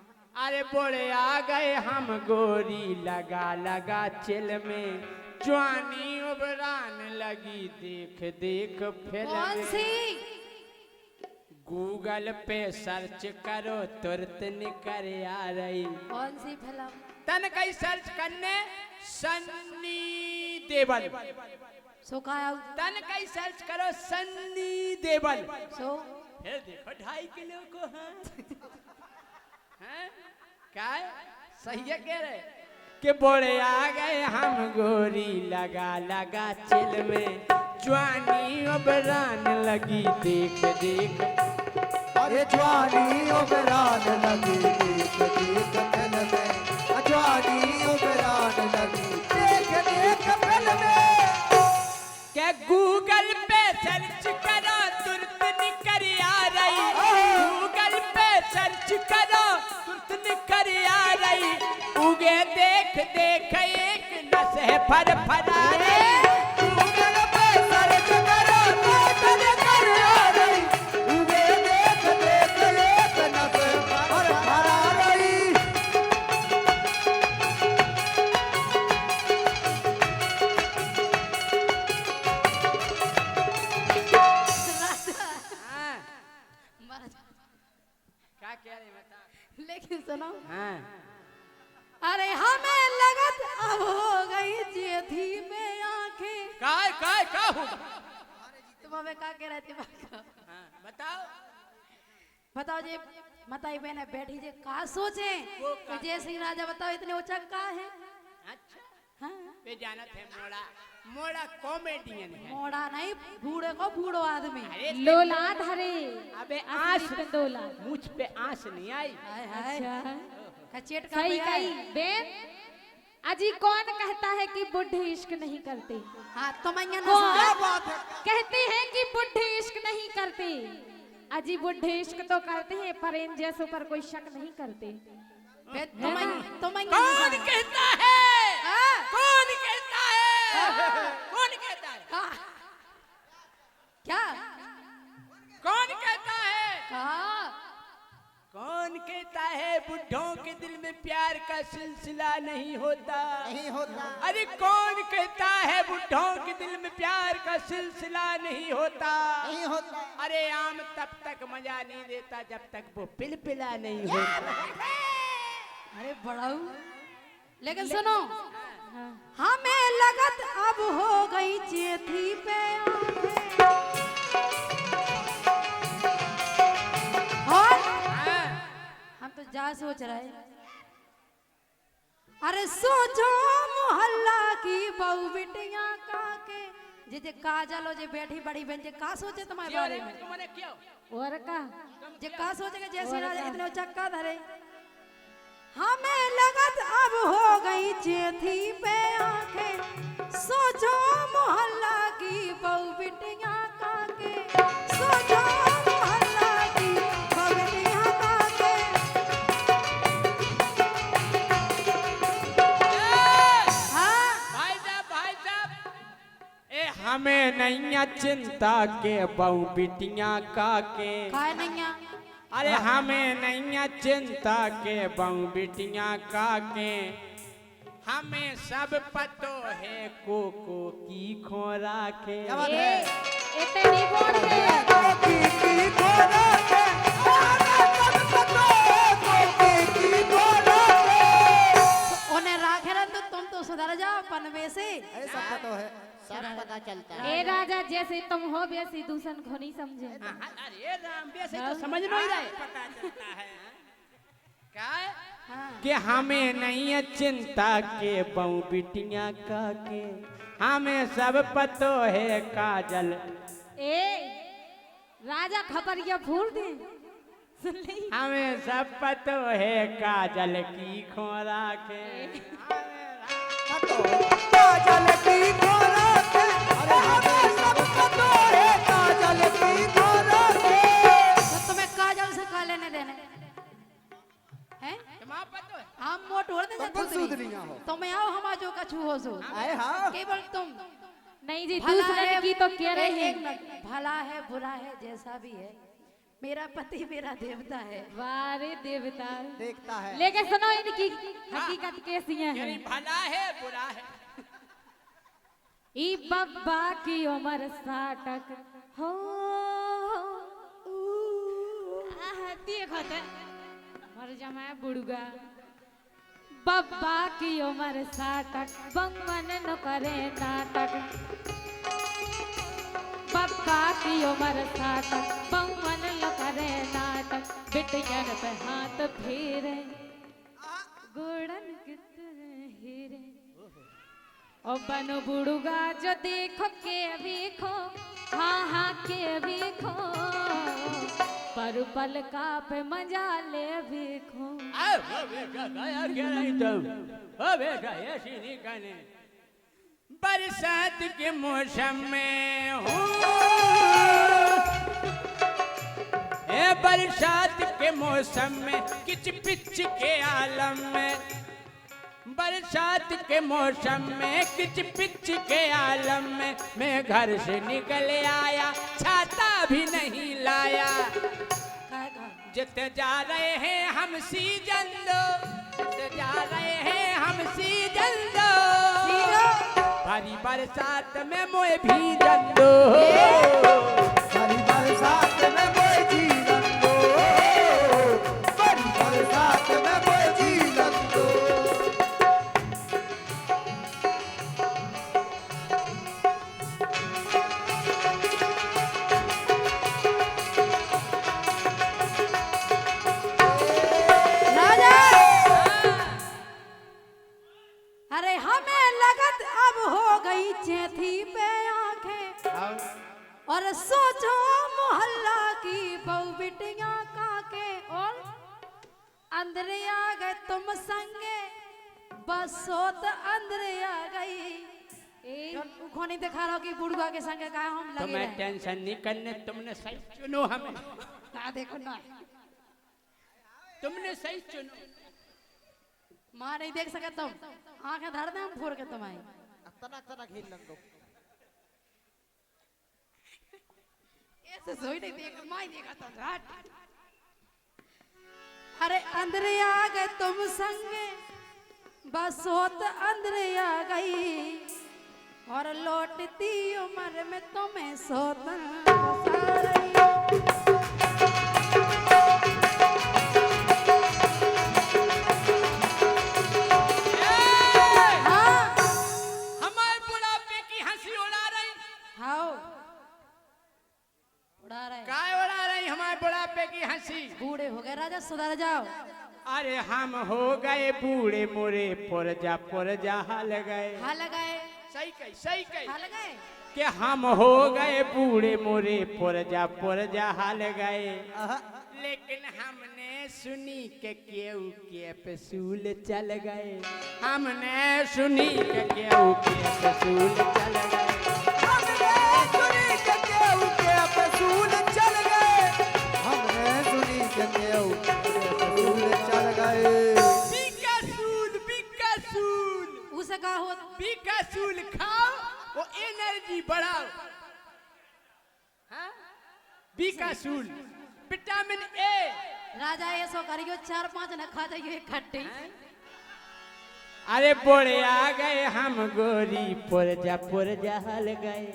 अरे बुढ़े आ गए हम गोरी लगा लगा चिल में जवानी उबरान लगी देख देख कौन फिल्म सी? गूगल पे सर्च करो तुरंत निकल आ रही। कौन सी फिल्म? तन कई सर्च करने सन्नी देवल। सो का आउ? तन कई सर्च करो सन्नी देवल। सो फिर देखो 2.5 किलो को हैं क्या है? सही है कह रहे कि बोले आ गए हम गोरी लगा लगा चिल में जवानी उबरान लगी देख देख। अरे जवानी उबरान लगी देख देख फिल्म में, जवानी उबरान लगी देख देख फिल्म में। क्या गूगल पे सर्च करो तुरंत निकल आ रही। गूगल पे सर्च करो तुरंत निकल आ रही। उगे देख देख एक नस है फर फरा रही। गूगल पे सर्च करो तो निकल आ रही। उगे देख देख एक नस फर फरा रही। हाँ, मर जा। क्या कह रहे बता। लेकिन सुनो, हाँ अरे हमें लगत अब हो गई जेठी में आंखें। का होगा। तुम हमें क्या कह रहे थे? हाँ, बताओ। बताओ जी, मताई बहने बैठी जे का सोचे वो कि जय सिंह राजा बताओ इतने ऊंचा का है? अच्छा हाँ? वे जानत है मोड़ा मोड़ा कॉमेडियन है। मोड़ा नहीं, बूढ़े को बूढ़ो आदमी। अरे लोला धरे। अबे असली आंस पंडोला। मुझ पे आंस नहीं आई। हाय हाय, अच्छा कचेट का सही पे कही आए। बेन। अजी कौन कहता है कि बुढ़े इश्क नहीं करते? हाँ तो मैं कौन कहते हैं कि बुढ़े इश्क नहीं करते? अजी बुढ़े इश्क तो करते हैं पर इन जैसों पर कोई शक नहीं करते। तुम कौन कहता है? कौन कहता है? कौन कहता है? क्या कौन कहता है? कहा? कौन कहता है बुढ़ों के दिल में प्यार का सिलसिला नहीं होता? नहीं होता। अरे कौन कहता है बुढ़ों के दिल में प्यार का सिलसिला नहीं होता? नहीं होता। अरे आम तब तक मजा नहीं देता जब तक वो पिलपिला नहीं होता। अरे बड़ाऊ, लेकिन सुनो, हमें लगत अब हो गई जेठी पे आंखें। और हाँ, हम तो जा सोच रहे, अरे सोचो मोहल्ला की बहू बिटिया का के जे काजल हो जे बैठी बड़ी बहन जे का सोचे तुम्हारे क्यों बारे रे, में? तुमने क्यों? और का जे का सोचेगा जैसे राजा और इतने चक्का धरे। हमें लगत अब हो गई जेठी पे आंखें। सोचो मोहल्ला की बहू बिटिया का के। सोचो मोहल्ला की बहू बिटिया का के। हाँ भाई साहब, ए हमें नहीं चिंता के बहु बिटियां का के। खाए नहीं आ? अरे हमें नहीं चिंता के बहु बिटियां का के। हमें सब पतो है कोको की खोरा के। इतनी बोल के उन्हें राखे रहे तो तुम तो सुधर जाओ पनवे से। अरे सब तो है, सब पता चलता है। ए राजा जैसे तुम हो वैसे दूसर को नहीं समझे। हाँ, अरे राम वैसे तो समझ नहीं रहे। पता चलता है क्या है? हाँ। कि हमें नहीं चिंता के बहु बिटियां का के। हमें सब पतो है काजल। ए राजा खबरिया भूल दे। सुन ले हमें सब पतो है काजल की खोरा के। काजल की खोरा के, अरे हमें सब पतो है काजल की खोरा के। तो तुम्हें काजल से का लेने देने हैं? तुम्हारा पतो है? हम मोट उड़ दे तुम सुधरिया हो। तुम आओ हम जो कछु हो सो। आए हाँ। केवल तुम नहीं जी भला दूसरे है की तो कह रहे एक हैं। मिनट, भला है बुरा है जैसा भी है, मेरा पति मेरा देवता है। वारे देवता। देखता है। लेकिन सुनो इनकी हकीकत कैसी है? यानी भला है बुरा है। ई बब्बा की उम्र 60 हो देखो तो मर जमाए बुड़गा बब्बा की उम्र 60 बंगवन न करे नाटक बब्बा की उम्र 60 बंगवन न करे नाटक बिटियन पे हाथ फेरे गोड़न कितने हीरे ओ बनो बुड़ुगा जो देखो के देखो हाँ के देखो पर पल का पे मजा ले देखो यार क्या नहीं तो ओ बेटा ऐसी नहीं कहने बरसात के मौसम में हूँ बरसात के मौसम में किच पिच के आलम में बरसात के मौसम में किच पिच के आलम में मैं घर से निकल आया छाता भी नहीं लाया जिते जा रहे हैं हम सीजन दो जिते जा रहे हैं हम सीजन दो भारी बरसात में मोए भीजन दो हरी बरसात में मोए जीवन दो हरी बरसात में मोए जीवन दो राजा अरे हमें लगत अब हो गई चेथी पे आंखें और सोचो मोहल्ला की बहू बिटियां काके और अंदर आ गए तुम संगे बस सोत अंदर आ गई खोनी दिखा रहा कि बुढ़वा के संगे का हम लगे तुम्हें रहे। टेंशन नहीं करने तुमने सही चुनो हमें ना देखो ना तुमने सही चुनो माँ नहीं देख सके तुम आंखें धर दे हम फोड़ के तुम्हारी तना तना खेल लंगो ऐसे सोई नहीं देख माँ ही देखा तो हट अरे अंदर आ गए तुम संगे बस होत अंदर आ गई और लौटती उम्र में तुम्हें सोता बसा रही हाँ हमारे बुढ़ापे की हंसी उड़ा रही हाँ उड़ा रहे काय उड़ा रही हमारे बुढ़ापे की हंसी बूढ़े हो गए राजा सुधर जाओ अरे हम हो गए बूढ़े मोरे पुरजा हाल गए हाँ लगाए सही कही हाँ लगाए कि हम हो गए बूढ़े मोरे पुरजा हाल गए लेकिन हमने सुनी के केहू के पसूल चल गए हमने सुनी के केहू के पसूल चल गए हमने सुनी के केहू के पसूल चल गए हमने सुनी के केहू के पसूल चल गए बिकासूल उसे का हो बिकासूल खाओ वो एनर्जी बढ़ाओ हाँ बिकासूल विटामिन ए राजा ये सो करियो 4-5 न खा जाइए खट्टी अरे बोले आ गए हम गोरी पुरजा हल गए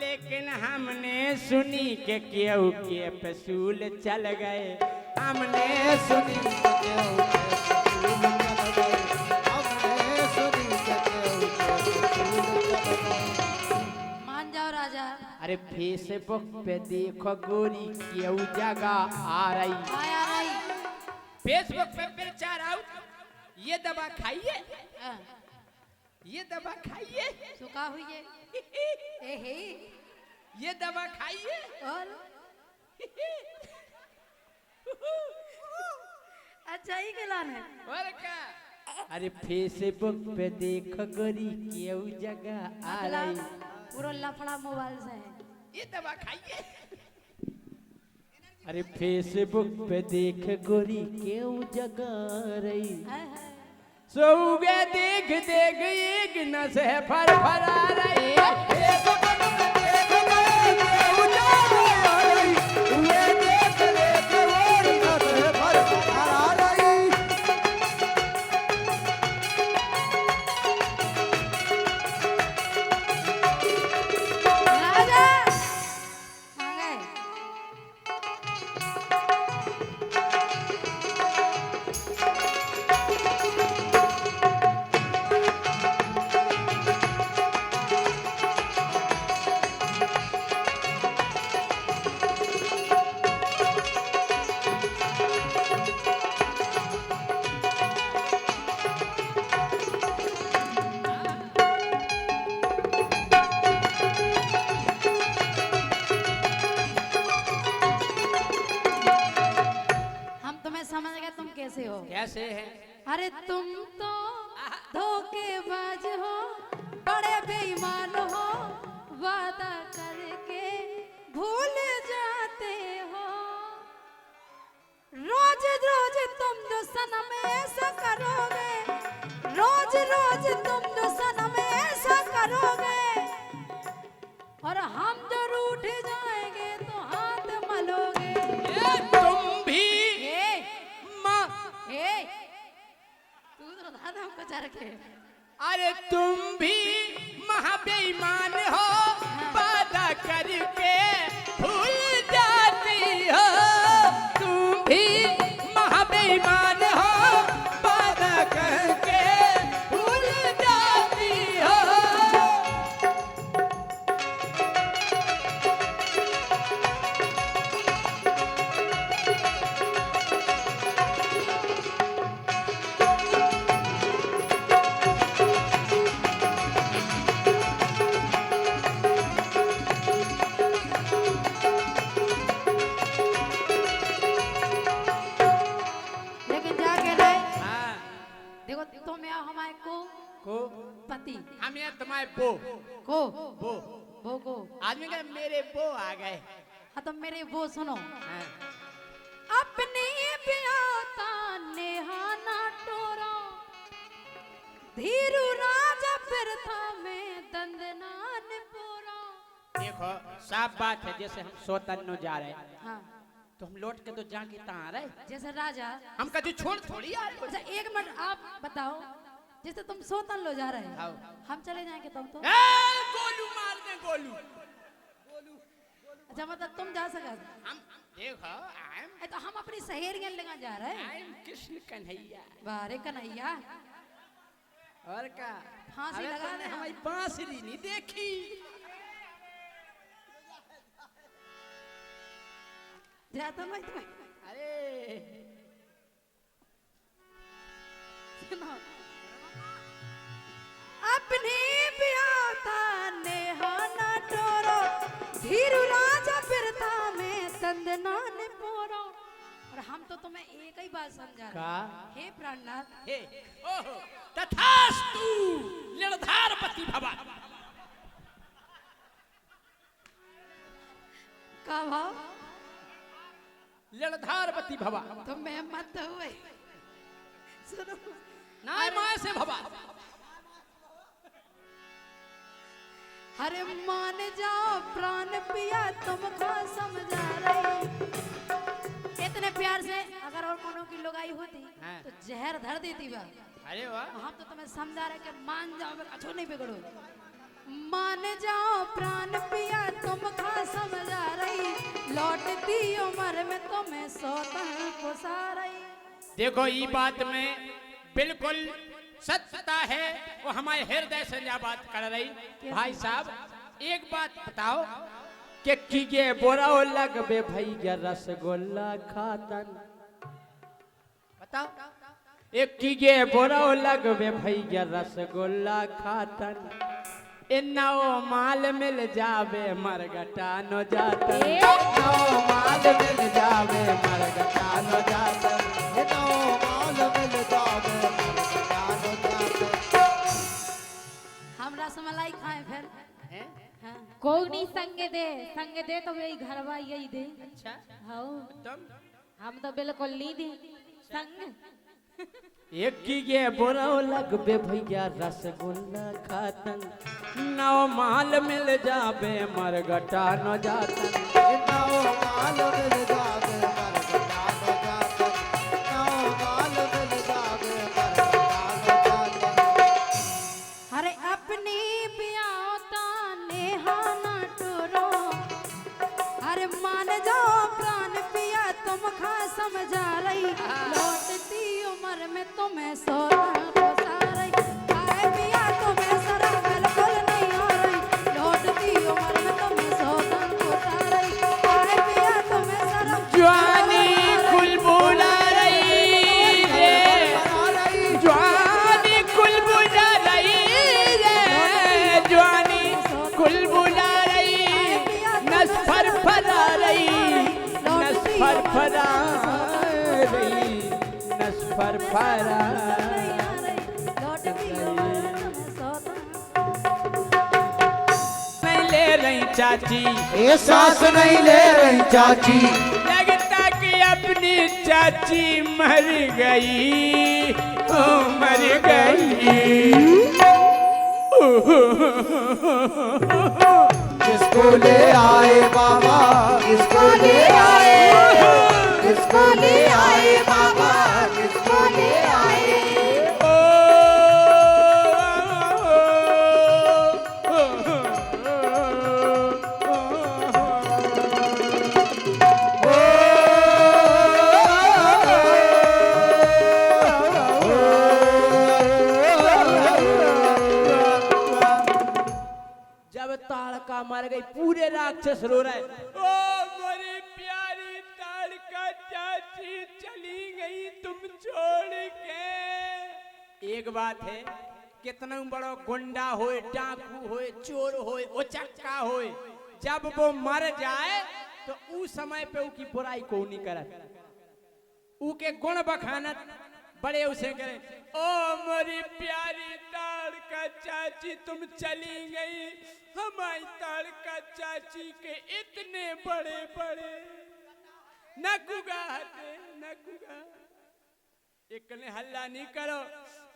लेकिन हमने सुनी के केहू के पसूल चल गए हमने सुनी के केहू के पसूल चल गए हमने सुनी के केहू के पसूल चल गए मान जाओ राजा अरे फेसबुक पे देखो गोरी केहू जगह आ रही आया रही फेसबुक पे प्रचार आउट ये दवा खाइए हाँ, ये दवा खाइए सुखा हुई है ए हे ये दवा खाइए और अच्छा ही खिलाने और क्या अरे फेसबुक पे देखो गोरी केहू जगह आ रही पूरा लफड़ा मोबाइल से है ये दवा खाइए अरे फेसबुक पे देख गोरी केहू जगह आ रही हाय, हाय। सोगे देख देख एक न से फर फरा रही फेसबुक पे देख गए केहू जगह आ रही उहे देख देख वो नस भर भरा रही कैसे हैं? अरे तुम तो धोखेबाज हो, बड़े बेईमान हो, वादा करके भूल जाते हो। रोज रोज तुम जो सनम ऐसा करोगे, रोज रोज तुम जो सनम ऐसा करोगे, और हम जो रूठ जाएंगे तो हाथ मलोगे। ये तुम भी तू तो दादा हमको चढ़ के। अरे तुम भी महाबेईमान हो, वादा करके भूल जाती हो। तुम भी महाबेईमान हो, वादा करके भूल जाती हो। लेकिन जाके नहीं, हाँ, देखो तुम या हमारे को पति हम ये तुम्हारे बो को बो आदमी का मेरे बो आ गए। हाँ तो मेरे वो सुनो। हाँ। अपने ब्याता नेहाना टोरा, धीरू राजा फिर था में दंदनान पोरा। देखो साफ बात है, जैसे हम सोतन जा रहे हैं हाँ तो हम लौट के तो जाके आ रहे, जैसे राजा। हम कभी छोड़ थोड़ी आ रहे। अच्छा एक मिनट आप बताओ, जैसे तुम सोतन लो जा रहे हाँ। हैं, हम चले जाएंगे तब तो। गोलू मार दे गोलू। अच्छा मतलब तुम जा सका। हम देखो आई तो हम अपनी सहेलियां लेकर जा रहे हैं। एम कृष्ण कन्हैया। बारे कन्हैया और का फांसी अबे लगा तुमने दे। हमारी बांसुरी नहीं देखी? जाता मैं तुम्हें अरे सुनो। अपनी ब्याता नेहाना टोरो, धीरू राजा फिरता में तंदनान पोरो। और हम तो तुम्हें एक ही बात समझा रहे का? हैं। हे प्राणनाथ, हे ओहो तथास्तु निर्धारपति भवा। का भाव निर्धारपति भवा। तो मैं मत हुए। सुनो नाय माय से भवा। अरे मान जाओ प्राण पिया तुमको समझा रही। इतने प्यार से अगर और कोनो की लुगाई होती हाँ। तो जहर धर देती बा। अरे वाह। हम तो तुम्हें समझा रहे कि मान जाओ, मैं अच्छो नहीं बिगड़ो। मान जाओ प्राण पिया तुमको समझा रही, लौटती उम्र में तुम्हें सोतन पोसा रही। देखो ये बात में बिल्कुल सत्यता है, वो हमारे हृदय से यह बात कर रही। भाई साहब एक बात बताओ कि कीगे बोरा लगबे भैया रसगुल्ला खातन। बताओ एक कीगे बोरा लगबे भैया रसगुल्ला खातन। इन्नो माल मिल जावे मरगटा नो जातन। इन्नो माल मिल जावे मरगटा नो जातन। इन्नो माल मिल जावे मरगटा नो जातन। हम रसमलाई खाए फिर। हैं? हाँ। कोई नहीं संग दे तो यही घरवा यही दे। अच्छा हाँ तुम हम तो बिल्कुल नहीं दे संग। एक कीगे बोरा लगबे भैया रसगुल्ला खातन। नौ माल मिल जाबे मरगटा न जातन। इन्नो माल मिल जावे मरगटा नो जातन। इन्नो माल मिल जावे मरगटा नो जातन। अरे अपनी ब्याता नेहाना टोरो, अरे मान जाओ प्राण पिया तुम खा समझा रही, लौटती उम्र में तुम्हें सोना पोसा रही। आए पिया तुम्हें शर्म बिल्कुल नहीं आ रही, लौटती उम्र में तुम्हें सोना पोसा रही। आए पिया तुम्हें शर्म जवानी कुल बुला रही रे, जवानी कुल बुला रही रे, जवानी कुल बुला रही। नस फरफरा रही, नस फरफरा रही, नस फरफरा लौट गई तुम्हें सौदा नहीं ले रही चाची, ये सांस नहीं ले रही चाची, लगता कि अपनी चाची मर गई, ओ मर गई। किसको ले आए बाबा, किसको ले आए, किसको ले आए बाबा, किसको ले आए। जब ताड़का मर गई पूरे राक्षस रो रहे, ओ मेरी प्यारी ताड़का चाची चली गई तुम छोड़ के। एक बात है, कितना बड़ो गुंडा होए, डाकू होए, चोर होए, उचक्का होए, जब वो मर जाए तो उस समय पे उसकी बुराई को नहीं करत, उके गुण बखानत बड़े उसे करे। ओ मेरी प्यारी ताड़का चाची तुम चली गई, हमारी ताड़का चाची के इतने बड़े बड़े नकुगा हटे, नकुगा एक ने हल्ला नहीं करो।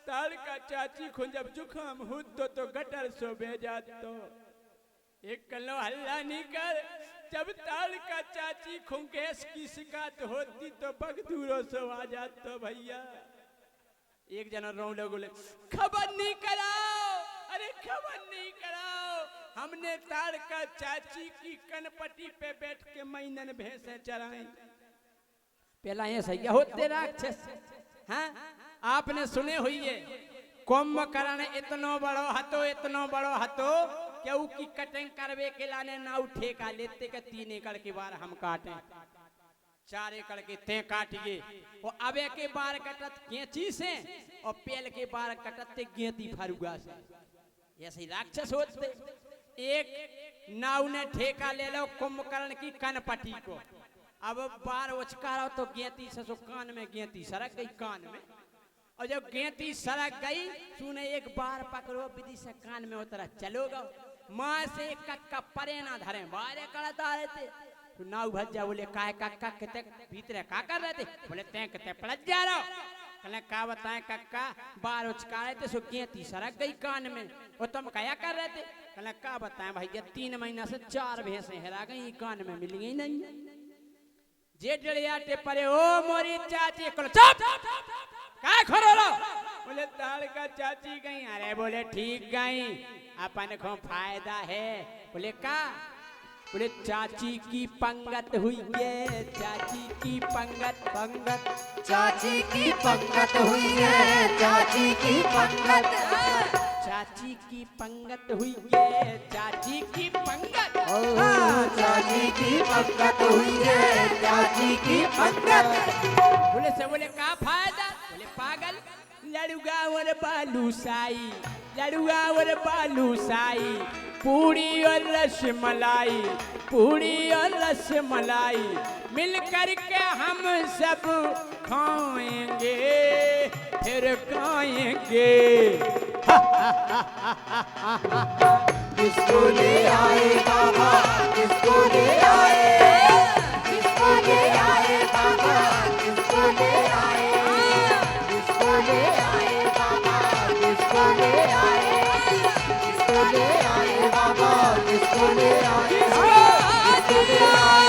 ताड़का चाची को जब जुखाम हो तो गटर सो भेजात तो एक कलो हल्ला नहीं कर। जब ताड़का चाची को गैस की शिकायत होती तो बगदूरों से आ जात तो भैया एक जना रो लोगों खबर नहीं कराओ, अरे खबर नहीं कराओ, हमने ताड़का चाची की कनपटी पे बैठ के महीनन भैंसे चराई। पहला ये सही होते राक्षस, हाँ आपने सुने हुई है कुंभकर्ण इतनो बड़ो हतो, इतनो बड़ो हतो क्या की कटिंग करवे के लाने ना उठे का लेते के 3 एकड़ के बार हम काटे, 4 एकड़ के ते काटिए और अब के बार कटत कैंची से और पेल के बार कटते गेंती फरुआ से। ऐसे ही राक्षस होते। एक नाव ने ठेका ले लो कुंभकर्ण की कनपटी को, अब बार उचकारो तो गेंती से कान में गेंती सरक गई कान में, और जब गेंती सरक गई सुने एक बार पकड़ो विधि से कान में उतरा चलोगा माँ से कक्का परे ना धरे बारे करता रहते। तो नाव भज्जा बोले काय कक्का किते भीतर का कर रहे थे, बोले ते किते पलट जा रहा। कहले का बताएं कक्का बार उचका रहे थे सो गेंती सरक गई कान में, और तुम क्या कर रहे थे। कहले का बताएं भैया 3 महीना से 4 भैंसें हेरा गई कान में मिल गई नहीं। जे डलियाटे परे ओ मोरी चाची करो चुप काय खरो लो, बोले ताड़का चाची गई, अरे बोले ठीक गई अपन को फायदा है। बोले का, बोले चाची की पंगत हुई है, चाची की पंगत, पंगत चाची की पंगत हुई है, चाची की पंगत, चाची की पंगत हुई है, चाची की पंगत, चाची की पंगत हुई है, चाची की पंगत। बोले से बोले का फायदा, बोले पागल लड़ुगा और बालू साई, लड़ुगा और बालू साई, पूड़ी और रसमलाई, पूड़ी और रसमलाई मिल कर के हम सब खाएंगे फिर खाएंगे। किसको ले आए बाबा, किसको ले आए, किसको ले आए बाबा, किसको ले आए, किसको ले आए बाबा, किसको ले आए, किसको ले आए बाबा, किसको ले आए, किसको ले आए,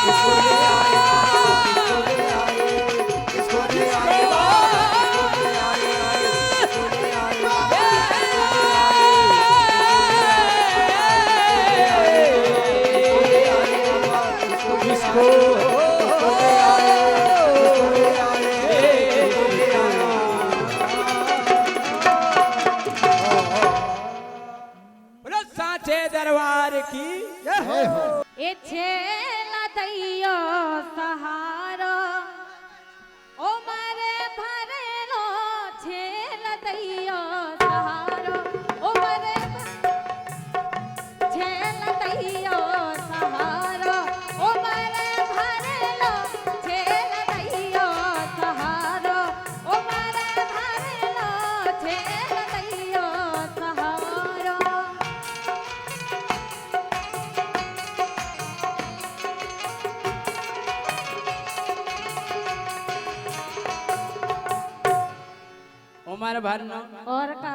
किसको ले आए, किसको ले आए दरबार की ए छेला दैयो सहारो ओ मारे भरेलो छेला दैयो सहारो ओ मारे छेला दैयो सहारो ओ मारे भरेलो छेला दैयो उम्र भर नो। और का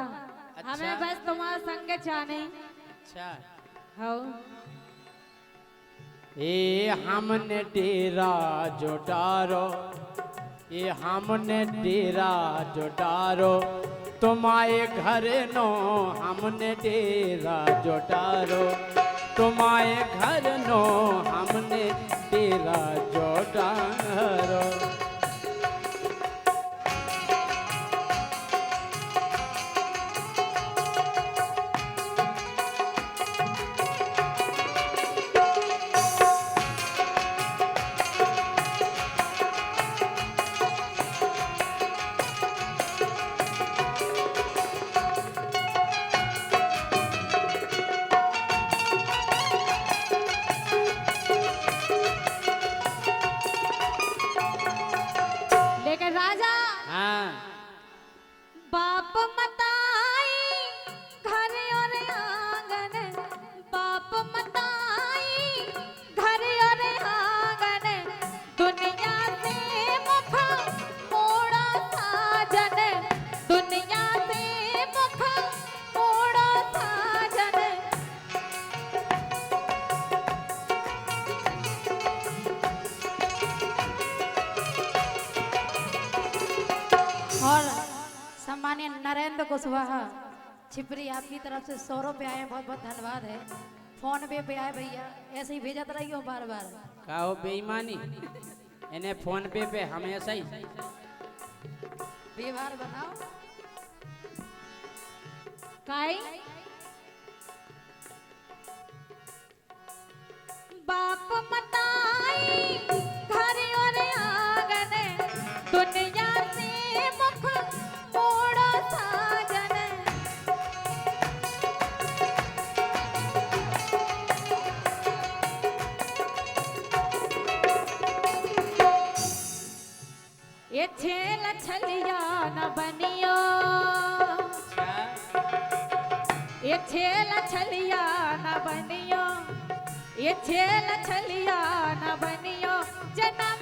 अच्छा। हमें बस तुम्हारा संग चाहने। अच्छा हो ए हमने डेरा जोटारो, ये हमने डेरा जोटारो, तुम्हारे घर नो हमने डेरा जोटारो, तुम्हारे घर नो हमने डेरा जोटारो। लेकिन राजा हाँ बाप मताई घर और आंगन, बाप मताई घर और आंगन, दुनिया से मुख मोड़ा साजन, दुनिया से मुख मोड़ा साजन। और सम्मानीय नरेंद्र कुशवाहा छिपरी आपकी तरफ से 100 रुपये आए, बहुत बहुत धन्यवाद है। फोन पे आए भैया, ऐसे ही भेजत रहियो बार बार। कहो बेईमानी, इन्हें फोन पे हमेशा ही व्यवहार बनाओ। काई बाप मताई घर और आंगन, दुनिया से मुख मोड़ो साजन। ये छेल छलिया न बनियो, ये छेल छलिया न बनियो, ये छेल छलिया न बनियो, जन्म